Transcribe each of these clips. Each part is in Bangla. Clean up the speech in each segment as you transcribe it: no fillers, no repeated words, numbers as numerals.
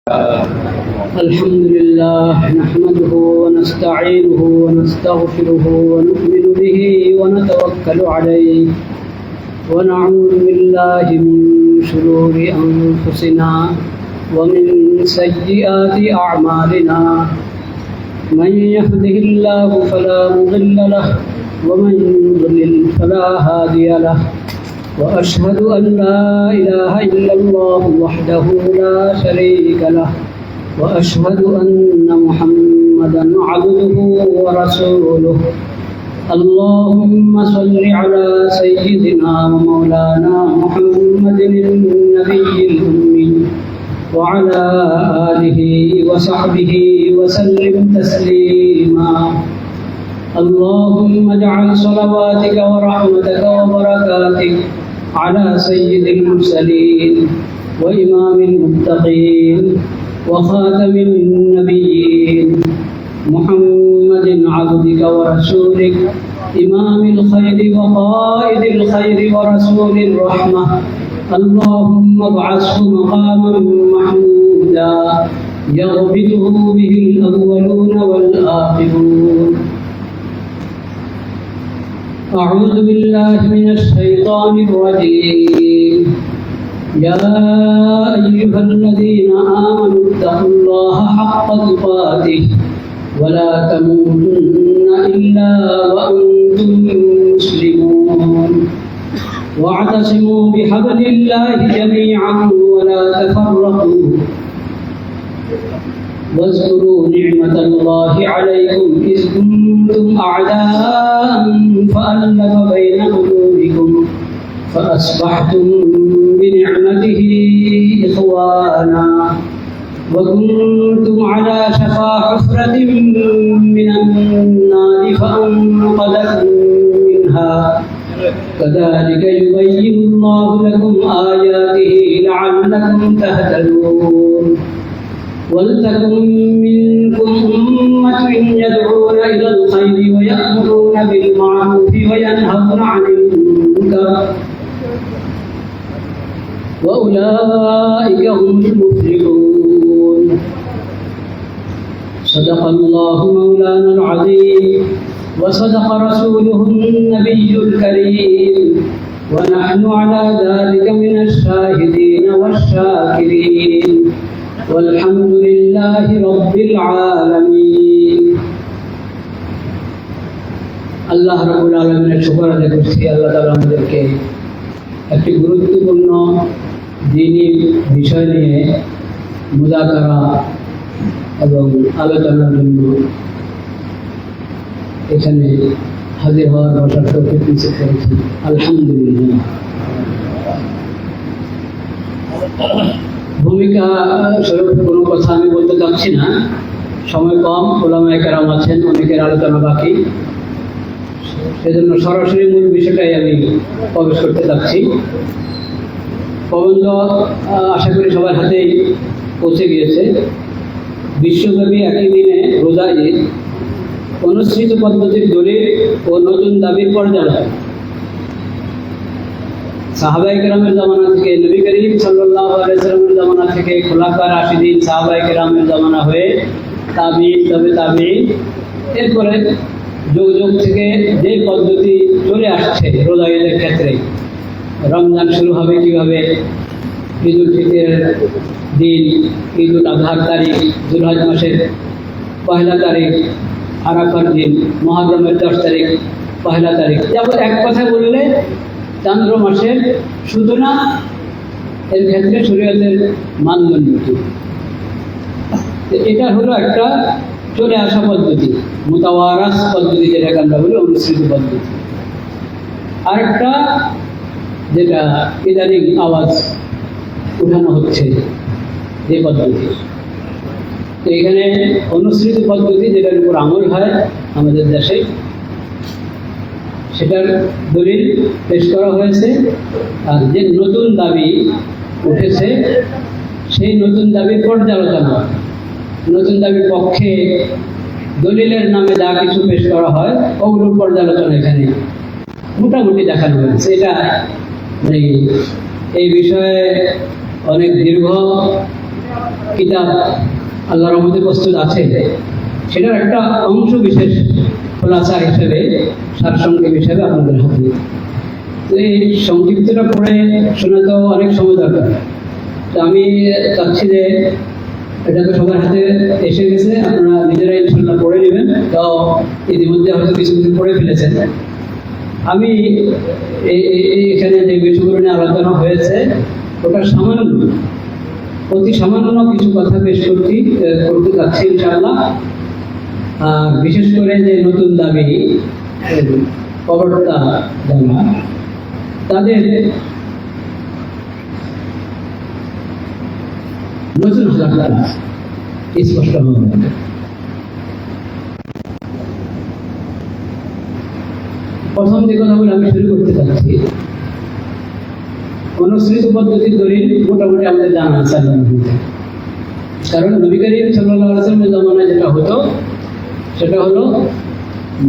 الحمد لله نحمده ونستعينه ونستغفره ونؤمن به ونتوكل عليه ونعوذ بالله من شرور أنفسنا ومن سيئات أعمالنا من يهده الله فلا مضل له ومن يضلل فلا هادي له وأشهد أن لا إله إلا الله وحده لا شريك له وأشهد أن محمدا عبده ورسوله اللهم صل على سيدنا ومولانا محمد النبي الأمي وعلى آله وصحبه وسلم تسليما اللهم اجعل صلواتك ورحمتك وبركاتك على سيد المرسلين وإمام المتقين وخاتم النبيين محمد عبدك ورسولك إمام الخير وقائد الخير ورسول الرحمة اللهم ابعثه مقاما محمودا يغبطه به الأولون والآخرون. أعوذ بالله من الشيطان الرجيم. يا أيها الذين آمنوا اتقوا الله حق تقاته ولا تموتن إلا وأنتم مسلمون واعتصموا بحبل الله جميعا ولا تفرقوا واذكروا نعمة الله عليكم إذ كنتم أعداء فألف بين قلوبكم فأصبحتم بنعمته إخوانا وكنتم على شفا حفرة من النار فأنقذكم منها كذلك يبين الله لكم آياته لعلكم تهتدون. ولتكن منكم أمة يدعون إلى الخير ويأمرون بالمعروف وينهون عن المنكر وأولئك هم المفلحون. صدق الله مولانا العظيم وصدق رسوله النبي الكريم ونحن على ذلك من الشاهدين والشاكرين والحمد لله رب العالمين. আল্লাহ রাব্বুল আলামিনের শুকর আদায় করছি। আল্লাহ তাআলা আমাদেরকে একটি গুরুত্বপূর্ণ দ্বীনি বিষয় নিয়ে মুযাকারা এবং আলোচনার জন্য এখানে হাজির হওয়ার বসার তৌফিক নসিব করেছেন। আলহামদুলিল্লাহ। ভূমিকা স্বরূপ কোনো কথা আমি বলতে চাচ্ছি না, সময় কম, ওলামায়ে কেরাম আছেন, অনেকের আলোচনা বাকি, সেজন্য সরাসরি মূল বিষয়টাই আমি প্রবেশ করতে চাচ্ছি। প্রবন্ধ আশা করি সবার হাতেই পৌঁছে গিয়েছে। বিশ্বব্যাপী একই দিনে রোজা ঈদ অনুসৃত পদ্ধতির দলিল ও নতুন দাবির পর্যালোচনা। সাহাবায়ে কেরামের জামানা থেকে, নবী করিম সাল্লাল্লাহু আলাইহি ওয়াসাল্লামের জামানা থেকে, খোলাফায়ে রাশিদিন, সাহাবায়ে কেরামের জামানা হয়ে তাবিঈন, তবে তাবিঈন, এরপরে যুগ যুগ থেকে যে পদ্ধতি চলে আসছে রোজা ঈদের ক্ষেত্রে, রমজান শুরু হবে কীভাবে, ঈদুল ফিতরের দিন, ঈদুল আজহার তারিখ, যুলহজ মাসের 1 তারিখ, আরাফার দিন, মুহররমের 10 তারিখ, 1 তারিখ, যেমন এক কথা বললে চান্দ্র মাসের শুধু না, এর ক্ষেত্রে শরীয়তের মানদণ্ড কি, এটা হলো একটা চলে আসা পদ্ধতি, মুতাওয়ারাস পদ্ধতি, যেটাকে আমরা বলি অনুসৃত পদ্ধতি। আরেকটা যেটা ইদানিং আওয়াজ উঠানো হচ্ছে যে পদ্ধতি, তো এখানে অনুসৃত পদ্ধতি যেটার উপর আমল হয় আমাদের দেশে, সেটার দলিল পেশ করা হয়েছে। আর যে নতুন দাবি উঠেছে সেই নতুন দাবির পর্যালোচনা, নতুন দাবির পক্ষে দলিলের নামে যা কিছু পেশ করা হয় ওগুলোর পর্যালোচনা এখানে মোটামুটি দেখানো হয়েছে। এটা এই বিষয়ে অনেক দীর্ঘ কিতাব আল্লাহর রহমতে প্রস্তুত আছে, সেটার একটা অংশ বিশেষ খোলাসা হিসেবে, সারসংক্ষেপ হিসেবে আপনাদের হাতে। তো এই সংক্ষিপ্তটা পড়ে শোনা তো অনেক সময় দরকার। তো আমি চাচ্ছি যে এটা তো সবার হাতে এসে গেছে, আপনারা নিজেরা ইনশাল্লাহ পড়ে নেবেন। তো ইতিমধ্যে হয়তো কিছু কিছু পড়ে ফেলেছেন। আমি এখানে যে বিষয়গুলো নিয়ে আলোচনা হয়েছে ওটা সামান্য, অতি সামান্য কিছু কথা পেশ করতে চাচ্ছি ইনশাআল্লাহ। আর বিশেষ করে যে নতুন দাবি প্রবক্তা যারা, তাদের নতুন হাজারটা স্পষ্ট হবে। প্রথম যে কথাগুলো আমি শুরু করতে চাচ্ছি, অনুসৃত পদ্ধতির দলিল মোটামুটি আমাদের জানা আছে। কারণ নবী করিম সাল্লাল্লাহু আলাইহি ওয়াসাল্লামের জামানায় যেটা হতো সেটা হলো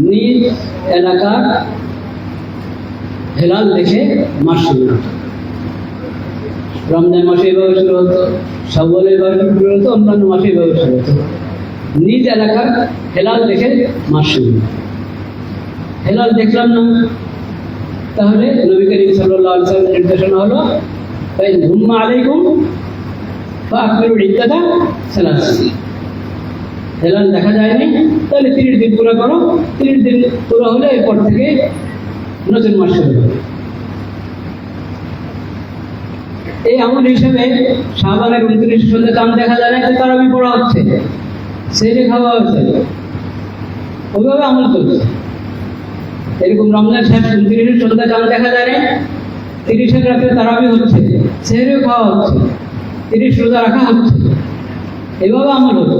নিজ এলাকার হেলাল দেখে মাস শুরু হতো। রমজান মাসে এভাবে শুরু হতো, শাওয়াল এভাবে শুরু হতো, অন্যান্য মাসে এভাবে শুরু হতো। নিজ এলাকার হেলাল দেখে মাস শুরু হতো। হেলাল দেখলাম না, তাহলে নবী করিম সাল্লাল্লাহু আলাইহি ওয়াসাল্লামের নির্দেশনা হলো গুম্মা আলাইকুম ফাআকমিলুল ইদ্দাতা সালাসিন। হেলাল দেখা যায়নি তাহলে 30 দিন পুরো করো, 30 দিন পুরো হলে এরপর থেকে নতুন মাস শুরু হবে। এই আমল হিসেবে শাবানের 29 সন্ধ্যা চাঁদ দেখা যায় না, তারাবি পড়া হচ্ছে, সেহরি খাওয়া হচ্ছে, ওইভাবে আমল চলছে। এরকম রমজান শেষ 29 সন্ধ্যা চাঁদ দেখা যায় না, 30 রাতে তারাবি হচ্ছে, সেহরিও খাওয়া হচ্ছে, 30 রোজা রাখা হচ্ছে, এভাবে আমল হতো।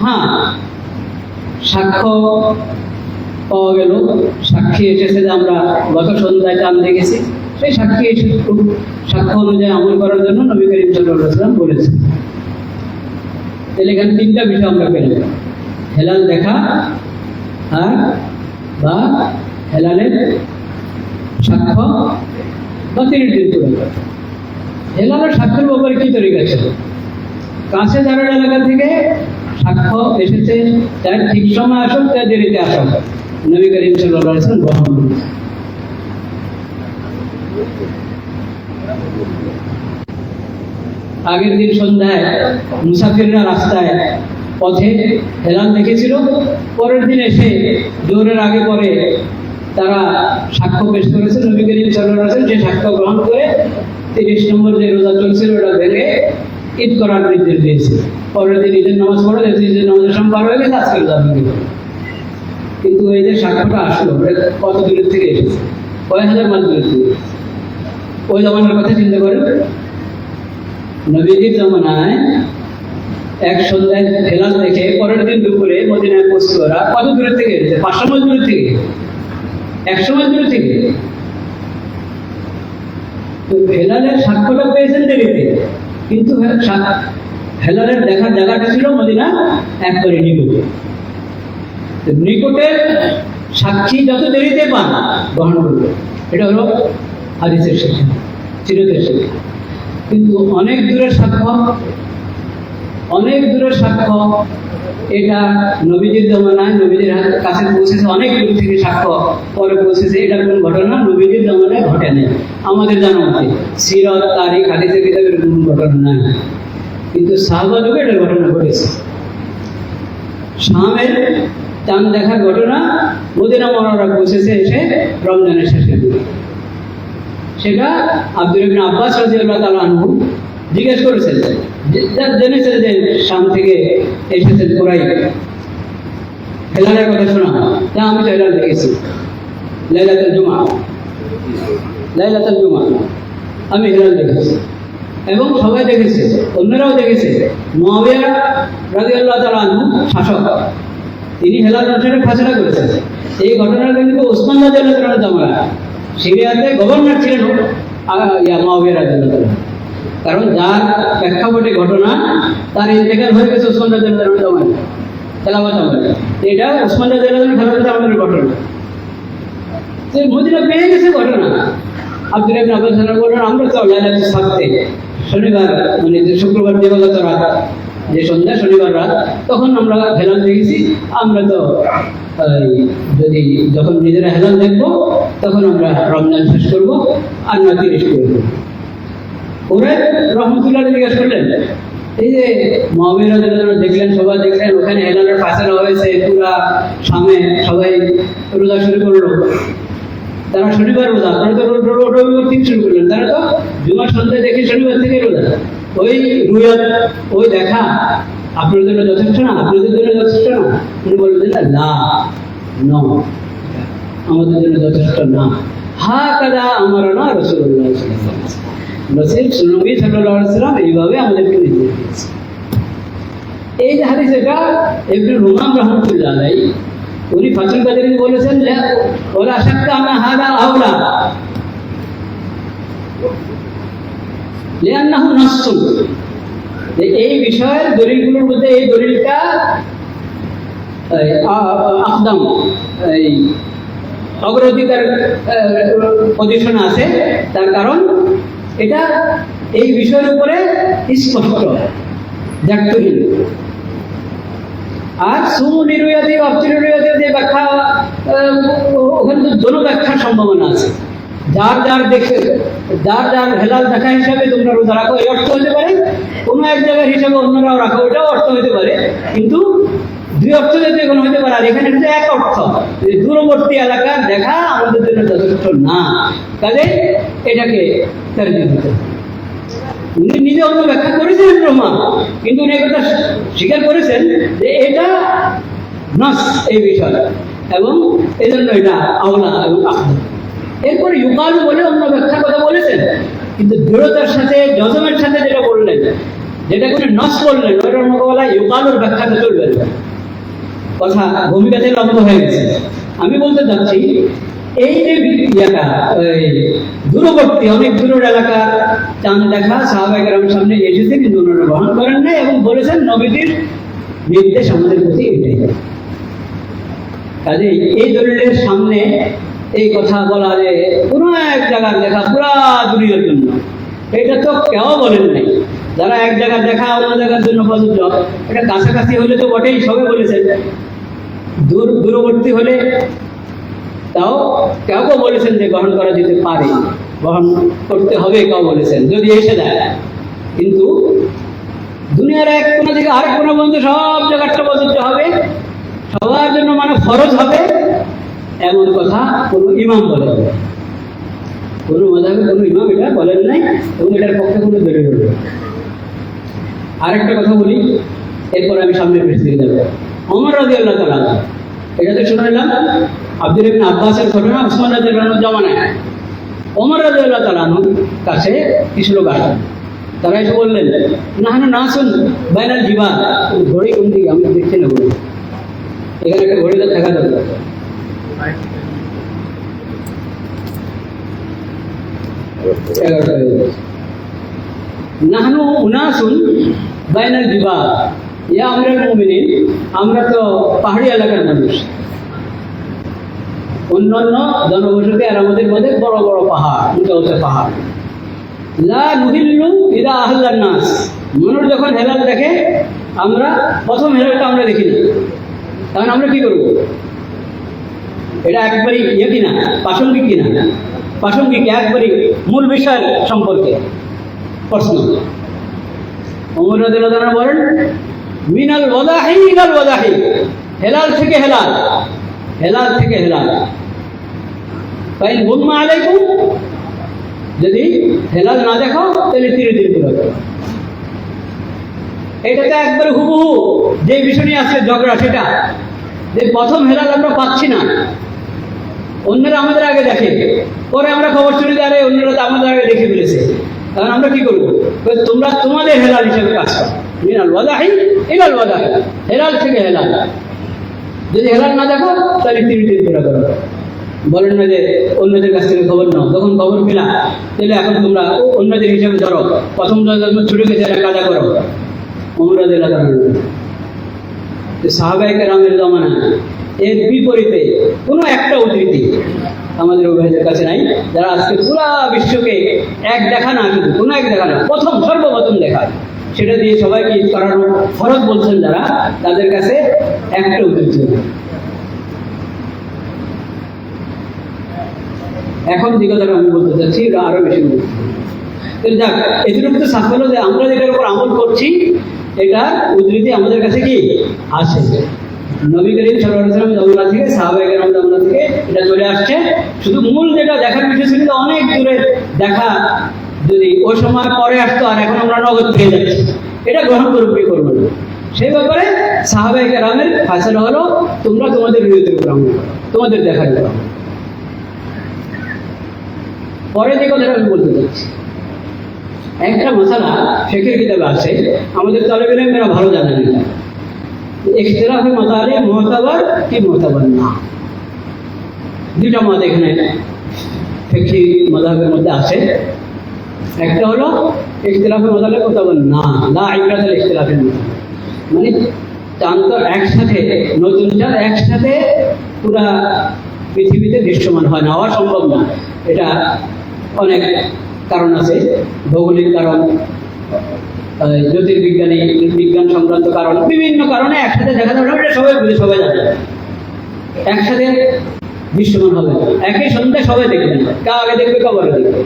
হ্যাঁ, সাক্ষ্য পাওয়া গেল, সাক্ষী এসেছে যে আমরা গত সন্ধ্যায় চাঁদ দেখেছি, সেই সাক্ষ্য অনুযায়ী আমল করার জন্য নবী করিম সাল্লাল্লাহু আলাইহি ওয়াসাল্লাম বলেছেন। তাহলে এখানে 3টা বিষয় আমরা পেলাম: হেলাল দেখা, আর বা হেলালের সাক্ষ্য বা 30 দিন পুরো। হেলালের সাক্ষ্যের ব্যাপারে কি তরিকা ছিল? কাছে দাঁড়ার এলাকা থেকে সাক্ষ্য এসেছে, তার ঠিক সময় আসুক, তার দেরিতে আসুক, নবী করিম সাল্লাল্লাহু আলাইহি ওয়াসাল্লাম গ্রহণ করেছেন। আগের দিন সন্ধ্যায় মুসাফিররা রাস্তায় পথে হেলাল দেখেছিল, পরের দিন এসে জোহরের আগে পরে তারা সাক্ষ্য পেশ করেছে, নবী করিম সাল্লাল্লাহু আলাইহি ওয়াসাল্লাম যে সাক্ষ্য গ্রহণ করে 30 নম্বর যে রোজা চলছিল ওটা ভেঙে ঈদ করার নির্দেশ দিয়েছে। পরের দিন ঈদের নামাজ পড়ে, ঈদের নামাজের সময় পার হয়ে গেছে, আজকে রোজা ভেঙে গেল। কিন্তু এই যে সাক্ষ্যটা আসলো কত দূরের থেকে এসেছে, কয়েক হাজার মাইল দূরের থেকে। ওই জামানার কথা চিন্তা করেন, নবীজির জামানায় এক সন্ধ্যায় হেলাল দেখে পরের দিন দুপুরে মদিনায় পৌঁছতে ওরা কত দূরের থেকে এসেছে? 500 মাইল দূরের থেকে, 100 মাইল দূরের থেকে। তো হেলালের সাক্ষ্যটা পেয়েছেন দেরিতে, কিন্তু হেলালের দেখার জায়গাটা ছিল মদিনা একবারে নিকটে। নিকটের সাক্ষী যত দেরিতে পান গ্রহণ করবে, এটা হলো হাদিসের শিক্ষা, সিরাতের শিক্ষা। কিন্তু অনেক দূরের সাক্ষ্য, অনেক দূরের সাক্ষ্য, এটা নবীজির জামানায় নবীজির কাছে পৌঁছেছে, অনেক দূর থেকে সাক্ষ্য পরে পৌঁছেছে। এটা কোন ঘটনা নবীজির জামানায় ঘটে নেই আমাদের জানা মতে। সিরাত, তারিখ, হাদিসের কিতাবের কোন ঘটনা নাই, কিন্তু সাহাবা যুগে এটা ঘটনা ঘটেছে। শামের চাঁদ দেখার ঘটনা মদিনা মুনাওয়ারা পৌঁছেছে এসে রমজানের শেষের দিকে। সেটা আব্দুল ইবনে আব্বাস রাদিয়াল্লাহু তাআলা আনহু জিজ্ঞেস করেছেন, জেনেছে যে শাম থেকে এসেছেন কুরাইশ, হেলালের কথা শোনা। আমি তো হেলাল দেখেছি লাইলাতুল জুমা, লাইলাতুল জুমা আমি হেলাল দেখেছি, এবং সবাই দেখেছে, অন্যরাও দেখেছে। মুআবিয়া রাদিয়াল্লাহু তাআলা আনহু শাসক, তিনি হেলাল অনুসারে ফাসলা করেছেন। এই ঘটনাটা কিন্তু ওসমান রাদিয়াল্লাহু তাআলার জামানায়, সিরিয়াতে গভর্নর ছিলেন মুআবিয়া রাদিয়াল্লাহু তাআলা। কারণ যার প্রেক্ষাপটে ঘটনা, তার ইন্তেকাল হয়ে গেছে ওসমান রাদিয়াল্লাহু তাআলার জামানায়, খেলাফত আমলে। এটা ওসমান রাদিয়াল্লাহু তাআলার খেলাফত আমলের ঘটনা। তো মদিনা পেয়ে গেছে ঘটনা। আব্দুল ইবনে আব্বাস বললেন, আমরা তো লাইলাতুল সাবতে শনিবার মানে যে শুক্রবার দিবাগত রাত, যে সন্ধ্যা শনিবার রাত, তখন আমরা হেলাল দেখেছি। আমরা তো যদি যখন নিজেরা হেলাল দেখবো তখন আমরা রমজান শেষ করবো, আর না 30 করবো। ওরা রহমতুল্লাহ জিজ্ঞাসা করলেন, এই যে মহাবীরা দেখলেন, সবাই দেখলেন ওখানে হেলালের ফাঁসেরা হয়েছে, পুরা সামনে সবাই রোজা শুরু করলো, তারা শনিবার রোজা, তারা তো রবিবার থেকে শুরু করলেন, তারা তো জুমার সন্ধ্যায় দেখে শনিবার থেকে রোজা। ওই রুয়াত, ওই দেখা আপনাদের জন্য যথেষ্ট না? আপনাদের জন্য যথেষ্ট না? উনি বললেন না, না আমাদের জন্য যথেষ্ট না। হা কাদা আমার না রাসূলুল্লাহ সাল্লাল্লাহু আলাইহি ওয়াসাল্লাম, নবী সাল্লাল্লাহু আলাইহি ওয়াসাল্লাম এইভাবে আমাদেরকে নির্দেশ দিয়েছে। এই যে হাদিস, এটা ইবনে রুমাম রাহমাতুল্লাহ আলাইহি উনি ফাতুল কাদেরী বলেছেন, ওলা শাক্কা আন্না হাদা আওলা লিআন্নাহু নাসসুন, এই বিষয়ের দলিলগুলোর মধ্যে এই দলিলটা আকদাম, এই অগ্রাধিকার পজিশন আছে। তার কারণ এটা এই বিষয়ের উপরে স্পষ্ট জাগতহীন। আর সুনিরুয়াতি অপ্তিরুয়াতি যে ব্যাখ্যা, ওখানে তো দোনো ব্যাখ্যার সম্ভাবনা আছে। যার যার হেলাল দেখা হিসাবে তোমরা রোজা রাখো, এই অর্থ হতে পারে। কোনো এক জায়গার হিসাবে অন্যরাও রাখো, এটাও অর্থ হতে পারে। কিন্তু দুই অর্থ যাতে এখানে হতে পারে। আর এখানে হচ্ছে এক অর্থ, দূরবর্তী এলাকার দেখা আমাদের জন্য যথেষ্ট না, কাজে এটাকে তারজিহ দিতে হবে। উনি নিজে অন্য ব্যাখ্যা করেছিলেন রহমান, কিন্তু উনি একটা স্বীকার করেছেন যে এটা নাস এই বিষয়, এবং এই জন্য এটা আওলা এবং আখদা। এরপরে ইউকালু বলে অন্য ব্যাখ্যার কথা বলেছেন, কিন্তু দৃঢ়তার সাথে জজমের সাথে যেটা বললেন, যেটা কোনো নস বললেন, ওটার মোকাবেলায় ইউকালুর ব্যাখ্যাটা চলবে না। কথা ভূমিকাতে লম্ব হয়ে গেছে। আমি বলতে চাচ্ছি, এই যে ইয়াটা দূরবর্তী অনেক দূরের এলাকা চাঁদ দেখা সাহাবায়ে কেরামের সামনে এসেছে, কিন্তু ওনারা গ্রহণ করেন নাই এবং বলেছেন নবীজির নির্দেশ আমাদের প্রতি এটাই। কাজে এই দলিলের সামনে এই কথা বলা যে কোনো এক জায়গার দেখা পুরা দুনিয়ার জন্য, এটা তো কেউ বলেন নাই। যারা এক জায়গার দেখা অন্য জায়গার জন্য প্রযোজ্য, এটা কাছাকাছি হলে তো বটেই, সবে বলেছেন। দূরবর্তী হলে তাও কেউ বলেছেন যে গ্রহণ করা যেতে পারে, গ্রহণ করতে হবে, কেউ বলেছেন যদি এসে দেয়। কিন্তু দুনিয়ার এক কোণা থেকে আরেক কোণা পর্যন্ত সব জায়গাটা প্রযোজ্য হবে, সবার জন্য মানে ফরজ হবে, এমন কথা কোনো ইমাম বলে হবে, কোনো মাযহাবে কোনো ইমাম এটা বলেন নাই, এবং এটার পক্ষে কোনো দলিল নেই। আরেকটা কথা বলি, এরপর আমি সামনে পেছনে যাবো। ওমর রাদিয়াল্লাহু তাআলা, এটা তো শুনলাম আব্দুল্লাহ ইবনে আব্বাসের ঘটনা, উসমান রাদিয়াল্লাহু আনহুর জামানায় ওমর রাদিয়াল্লাহু তাআলা কাছে কিছু লোক আসলেন। তারা এসে বললেন, নাহনু নাসুন বাইনাল জিবাল। ঘড়ি কোন দিকে আমি দেখছি না, ঘড়ি এখানে একটা ঘড়িটা থাকা দরকার। নাহনু উনাসুন বাইনাল জিবাল, ইয়া আমিরুল মুমিনিন, আমরা তো পাহাড়ি এলাকার মানুষ, অন্যান্য জনবসতি আর আমাদের মধ্যে বড় বড় পাহাড়, উঁচা উঁচা পাহাড়। লা নুহিল্লু ইদা আহল্লান নাস, মানুষ যখন হেলাল দেখে, আমরা প্রথম হেলালটা আমরা দেখি না, তখন আমরা কি করবো? এটা একবারই ইয়ে কিনা, প্রাসঙ্গিক কিনা? প্রাসঙ্গিক, একবারই মূল বিষয় সম্পর্কে প্রশ্ন। ওমর রাদিয়াল্লাহু আনহু বলেন, মিনাল ওয়াদাহি ইলাল ওয়াদাহি, হেলাল থেকে হেলাল, হেলাল থেকে হেলাল। ফাইন গুম্মা আলাইকুম, যদি হেলাল না দেখো তাহলে ধীরে ধীরে পুরো করো। এটাতে একবারে হুবহু যে বিষয় নিয়ে আসছে ঝগড়া, সেটা যে প্রথম হেলাল আমরা পাচ্ছি না, অন্যরা আমাদের আগে দেখে, পরে আমরা খবর শুনে যারে অন্যরা তো আমাদের আগে দেখে ফেলেছে, তখন আমরা কি করবো? তোমরা তোমাদের হেলাল হিসেবে কাজ করো। মিনাল ওয়াদাহি ইলাল ওয়াদাহি, হেলাল থেকে হেলাল। যদি হেলাল না দেখো তাহলে ধীরে ধীরে পুরো করো। বলেন না যে অন্যদের কাছ থেকে খবর নাও, তখন খবর পেলা, তাহলে এখন তোমরা অন্যদের হিসাবে ধরো, প্রথম ছুটে গেছে একটা কাজা করো। ওমর রাদিয়াল্লাহু আনহু সাহাবায়ে কেরামের জামানা এর বিপরীতে কোনো একটা উদ্ধৃতি আমাদের অভিভাবকদের কাছে নাই, যারা আজকে পুরা বিশ্বকে এক দেখা না, কিন্তু কোনো এক দেখা না, সর্বপ্রথম দেখায়, সেটা দিয়ে সবাইকে ঈদ করানো ফরজ বলছেন যারা, তাদের কাছে একটা উদ্দেশ্য। এখন যে কথাটা আমি বলতে চাচ্ছি এটা আরো বেশি গুরুত্বপূর্ণ। যাক, এটুকু তো সাফল্য যে আমরা যেটার উপর আমল করছি এটা উদ্ধৃতি আমাদের কাছে কি আছে। নবী করিম সাল্লাল্লাহু আলাইহি ওয়াসাল্লাম জামানা থেকে, সাহাবায়ে কেরাম জামানা থেকে এটা চলে আসছে। শুধু মূল যেটা দেখার বিষয় ছিল অনেক দূরে দেখা, যদি ওই সময় পরে আসতো আর এখন আমরা নগদ পেয়ে যাচ্ছি, এটা গ্রহণ করবো না। সেই ব্যাপারে সাহাবায়ে কেরামের ফায়সালা হলো তোমরা তোমাদের বিরুদ্ধে গ্রহণ করো, তোমাদের দেখার উপর। পরে যে কথাটা আমি বলতে চাচ্ছি, একটা মশালা শেখের কিতাবে আছে, আমাদের তালেবে ইলমেরা ভালো জানেন এটা, ইখতিলাফে মাসালে মুতাবার কি মুতাবার না। দুইটা মত এখানে ফিকহি মাযহাবের মধ্যে আছে। একটা হলো ইখতিলাফে মাসালে মুতাবার না, লা ইবরাতাল ইখতিলাফিল মাসালে, মানে চাঁদ তো একসাথে, নতুন চাঁদ একসাথে পুরা পৃথিবীতে দৃশ্যমান হয় না, হওয়া সম্ভব না। এটা অনেক কারণ আছে, ভৌগোলিক কারণ, জ্যোতির্বিজ্ঞানী বিজ্ঞান সংক্রান্ত কারণ, বিভিন্ন কারণে একসাথে দেখা যাবে না। এটা সবাই বুঝে, সবাই জানে একসাথে দৃশ্যমান হবে না, একই সন্ধ্যায় সবাই দেখবে না, কা আগে দেখবে কা পরে দেখবে,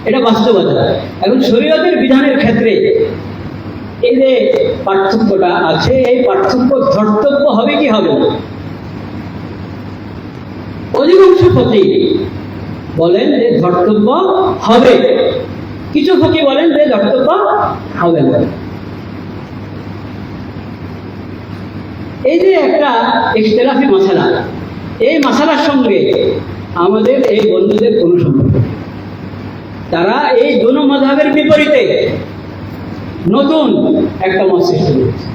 এটা বাস্তবতা। এখন শরীয়তের বিধানের ক্ষেত্রে এই যে পার্থক্যটা আছে, এই পার্থক্য ধর্তব্য হবে কি হবে না? অধিকাংশ ফকি বলেন যে ধর্তব্য হবে, কিছু ফকি বলেন যে ধর্তব্য হবে না। এই যে একটা ইখতিলাফি মাসালা, এই মাসালার সঙ্গে আমাদের এই বন্ধুদের কোনো সম্পর্ক, তারা এই দোনো মাযহাবের বিপরীতে নতুন একটা মত সৃষ্টি করেছে,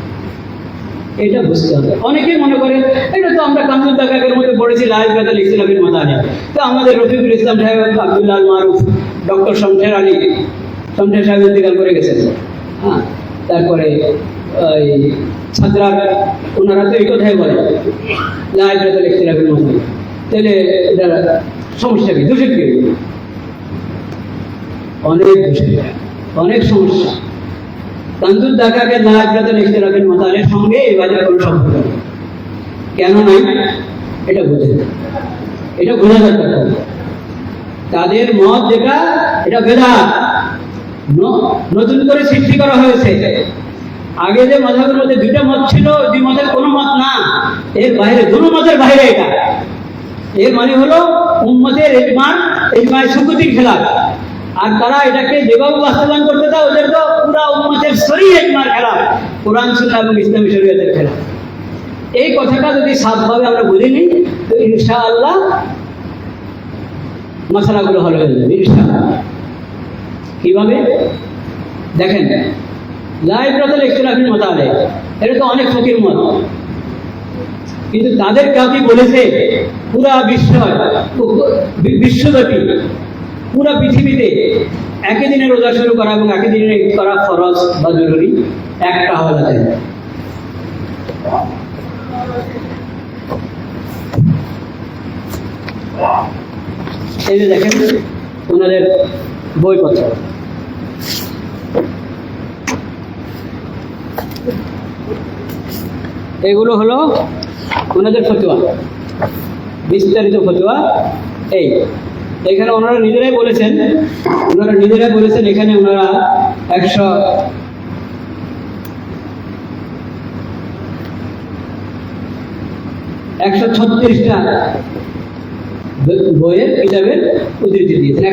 এটা বুঝতে হবে। অনেকে মনে করে এটা তো আমরা কামরুল দাকাকের মধ্যে পড়েছি, লা ইবরাতাল ইখতিলাফিল মাসালে, তো আমাদের রফিকুল ইসলাম সাহেব, আব্দুল্লাহ মারুফ, ডক্টর শমশের আলী, শমশের সাহেব ইন্তেকাল করে গেছেন, হ্যাঁ, তারপরে ছাত্রা ওনারা তো এই কথাই বলে লা ইবরাতাল ইখতিলাফিল মাসালে, তাহলে সমস্যা কি, দোষে কি? অনেক দোষে, অনেক সমস্যা। কামরুল দাকাকে লা ইবরাতাল ইখতিলাফিল মাসালের সঙ্গে এই বাজার কোনো সম্পর্ক নেই। কেন নাই এটা বোঝে, এটা বোঝা দরকার। তাদের মত যেটা, এটা বেদাত, নতুন করে সৃষ্টি করা হয়েছে। আগে যে মাযহাবের মধ্যে দুইটা মত ছিল, দুই মতের কোনো মত না, এর বাইরে, দুটো মতের বাইরে এটা। এর মানে হলো উম্মতের ইজমায় সুকুতির খেলাফ, আর তারা এটাকে যেভাবে বাস্তবায়ন করতে চায় ওদের তো পুরা উম্মতের সরিহ ইজমার খেলাফ, কোরআন সুন্নাহ এবং ইসলামী শরীয়তের খেলাফ। এই কথাটা যদি সাফভাবে আমরা বুঝে নিই তো ইনশাআল্লাহ মাসালাগুলো হল হয়ে যাবে ইনশাআল্লাহ। কিভাবে দেখেন, লা ইবরাতাল ইখতিলাফিল মাসালে, এটা তো অনেক ফকির মত, কিন্তু তাদের কাউকে বলেছে পুরা বিশ্বব্যাপী পুরা পৃথিবীতে একই দিনে রোজা শুরু করা এবং একই দিনে ঈদ করা ফরজ বা জরুরি, একটা হওয়া যায়। এই যে দেখেন ওনাদের বইপত্র, এগুলো হলো ওনাদের ফতোয়া, বিস্তারিত ফতোয়া। এখানে ওনারা নিজেরাই বলেছেন, এখানে ওনারা 136টা বইয়ের কিতাবের উদ্ধৃতি দিয়েছেন।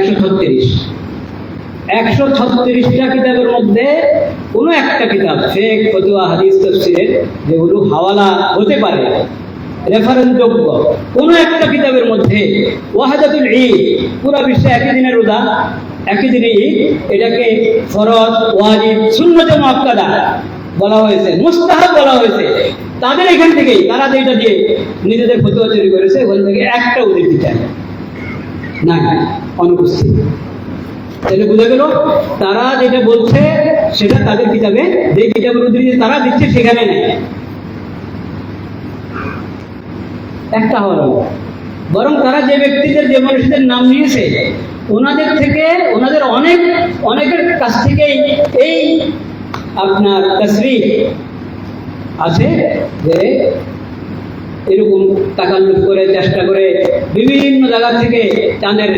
136টা কিতাবের মধ্যে কোনো একটা কিতাব ফিকহ, ফতোয়া, হাদিস, তাফসীরের যেগুলো হাওয়ালা হতে পারে, রেফারেন্স যোগ্য, কোনো একটা কিতাবের মধ্যে ওয়াহাদাতুল ঈদ, পুরো বিশ্বে একই দিনে রোজা, একই দিনে ঈদ, এটাকে ফরজ, ওয়াজিব, সুন্নতে মুআক্কাদা বলা হয়েছে, মুস্তাহাব বলা হয়েছে। তাদের এখান থেকেই তারা যেটা দিয়ে নিজেদের ফতোয়া তৈরি করেছে, ওখান থেকে একটা উদ্ধৃতি চায় না, অনুপস্থিত। তাহলে বোঝা গেল তারা যেটা বলছে সেটা তাদের কিতাবে, যে কিতাবের উদ্ধৃতি তারা দিচ্ছে সেখানে নেই, একটা হওয়ার। বরং তারা যে ব্যক্তিদের যে মানুষদের নাম নিয়েছে ওনাদের থেকে ওনাদের অনেকের কাছ থেকেই এই আপনার তাসরিহ আছে যে এরকম তাকাল্লুফ করে চেষ্টা করে বিভিন্ন জায়গা থেকে তাদের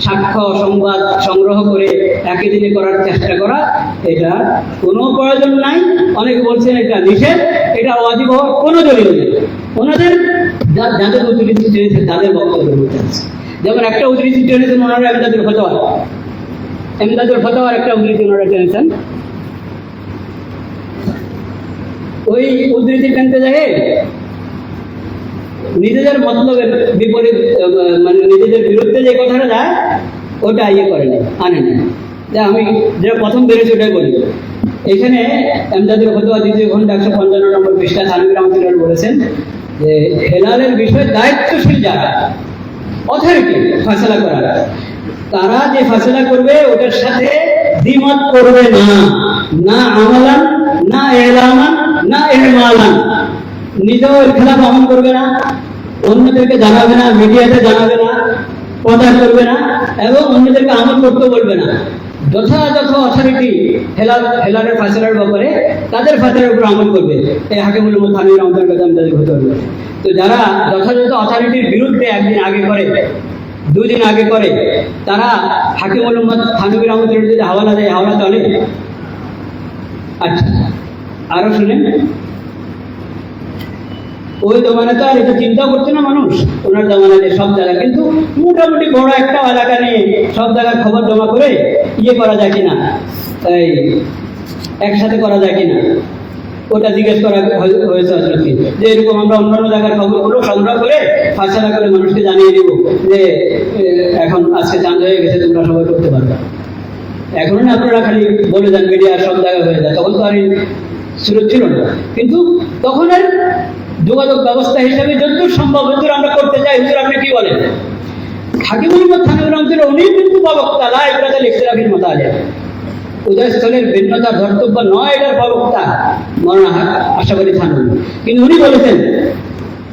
সাক্ষ্য সংবাদ সংগ্রহ করে একই দিনে করার চেষ্টা করা, এটা কোনো প্রয়োজন নাই। অনেকে বলছেন এটা নিষেধ, এটা ওয়াজিব হওয়ার কোনো দলিল নেই। ওনাদের যাদের উদ্ধৃতি টেনেছেন তাদের বক্তব্য বলতে আছে। যেমন একটা উদ্ধৃতি টেনেছেন ওনারা এমদাদুল ফতোয়ার একটা উদ্ধৃতি ওনারা টেনেছেন। ওই উদ্ধৃতি টেনতে যায় নিজেদের মতলবের বিপরীত, মানে নিজেদের বিরুদ্ধে যে কথাটা যায় ওটা করেনি, আনে না। যে আমি যেটা প্রথম বেরোছি ওটাই বলি। এখানে এমদাদুল ফতোয়া দ্বিতীয় খণ্ড 155 নম্বর পৃষ্ঠা থানভীর রহমতুল্লাহ বলেছেন যে হেলালের বিষয়ে দায়িত্বশীল যারা অথরিটি ফয়সালা করার, তারা যে ফয়সালা করবে ওটার সাথে দ্বিমত করবে না, না আমালান, না এলামান, না এহমালান। নিজেও খেলাফ আমল করবে না, অন্যদেরকে জানাবে না, মিডিয়াতে জানাবে না, প্রচার করবে না, এবং অন্যদেরকে আমল করতে বলবে না। যথাযথ অথরিটি হেলালের ফয়সালার ব্যাপারে তাদের ফয়সালার উপর আমল করবে। এই হাকিমুল উম্মাহ থানভীর রহমতুল্লাহ কথা আমাদের হতে হবে। তো যারা যথাযথ অথরিটির বিরুদ্ধে একদিন আগে করে, দুদিন আগে করে, তারা হাকিমুল উম্মাহ থানভীর রহমতুল্লাহ যদি হাওয়ালা দেয়, হাওয়ালা চলে? আচ্ছা, আরো শুনেন, ওই জমানাতে আর এটা চিন্তা করছে না মানুষ। ওনার জমানাতে সব জায়গা কিন্তু মোটামুটি বড় একটা এলাকা নিয়ে সব জায়গার খবর জমা করে করা যায় কিনা, এই একসাথে করা যায় কিনা ওটা জিজ্ঞেস করা হয়েছে হজরতকে, যে এরকম আমরা অন্যান্য জায়গার খবরগুলো সংগ্রহ করে ফাঁসলা করে মানুষকে জানিয়ে দিব যে এখন আজকে চাঁদ হয়ে গেছে, তোমরা সবাই করতে পারবে। এখন আপনারা খালি বলে যান মিডিয়া সব জায়গায় হয়ে যায়, তখন তো আর সুযোগ ছিল না। কিন্তু তখনের যোগাযোগ ব্যবস্থা হিসাবে যতদূর সম্ভব হুজুর আমরা করতে চাই। হুজুর আপনি কি বলেন? হাকিমুল উম্মাহ থানভীর রহমতুল্লাহ উনি কিন্তু প্রবক্তা, লা ইবরাতা লিখতিলাফিল মাতালিব, উদয়স্থলের ভিন্নতার ধর্তব্য নয়, এটার প্রবক্তা মৌলানা আশরাফ থানভী। কিন্তু উনি বলেছেন,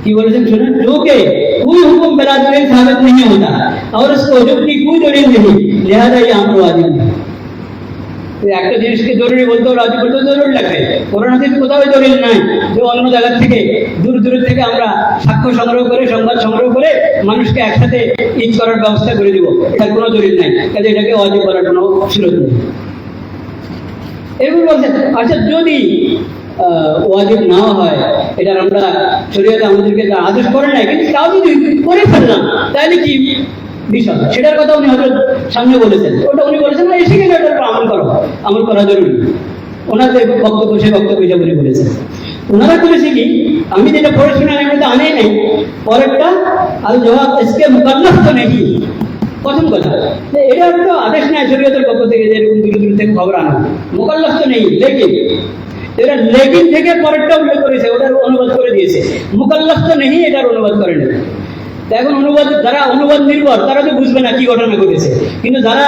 কি বলেছেন শুনেন, जोके कोई हुक्म बिला दलील साबित नहीं होता और उसको वजूब की कोई दलील नहीं, लिहाजा ये अमर वाजिब नहीं। একটা জিনিসকে জরুরি বলতে রাজি করতে জরুরি লাগবে। কোরআন হাদিস কোথাও দলিল নাই যে অন্য জায়গা থেকে দূর দূর থেকে আমরা সাক্ষ্য সংগ্রহ করে, সংবাদ সংগ্রহ করে মানুষকে একসাথে ঈদ করার ব্যবস্থা করে দিব, এটার কোনো দলিল নাই। কাজে এটাকে ওয়াজিব করার কোনো সুযোগ নেই। এরকম বলছেন। আচ্ছা, যদি ওয়াজিব নাও হয়, এটার আমরা শরীয়তে আমাদেরকে আদেশ করে নাই, কিন্তু তাও যদি করে ফেললাম তাহলে কি বিষয়, সেটার কথা উনি হয়তো সামনে বলেছেন। ওটা উনি বলেছেন না, এসে গেলে ওটার উপর আমল করা জরুরি। ওনাদের বক্তব্য সে বক্তব্য হিসাবে উনি বলেছেন। ওনারা করেছে কি, আমি যেটা পড়ে শুনে আমি তো আনে নেই, পরেরটা আল জবাব ইসকে মুকাল্লাফ তো নেই। প্রথম কথা, এটা তো আদেশ নেয় শরীয়তের পক্ষ থেকে যে এরকম দূর দূর থেকে খবর আনা, মুকাল্লাফ তো নেই। লেকিন এরা লেকিন থেকে পরেরটা উল্লেখ করেছে, ওটার অনুবাদ করে দিয়েছে। মুকাল্লাফ তো নেই এটার অনুবাদ করে নেবে। এখন অনুবাদ, যারা অনুবাদ নির্ভর তারা তো বুঝবে না কি ঘটনা ঘটেছে, কিন্তু যারা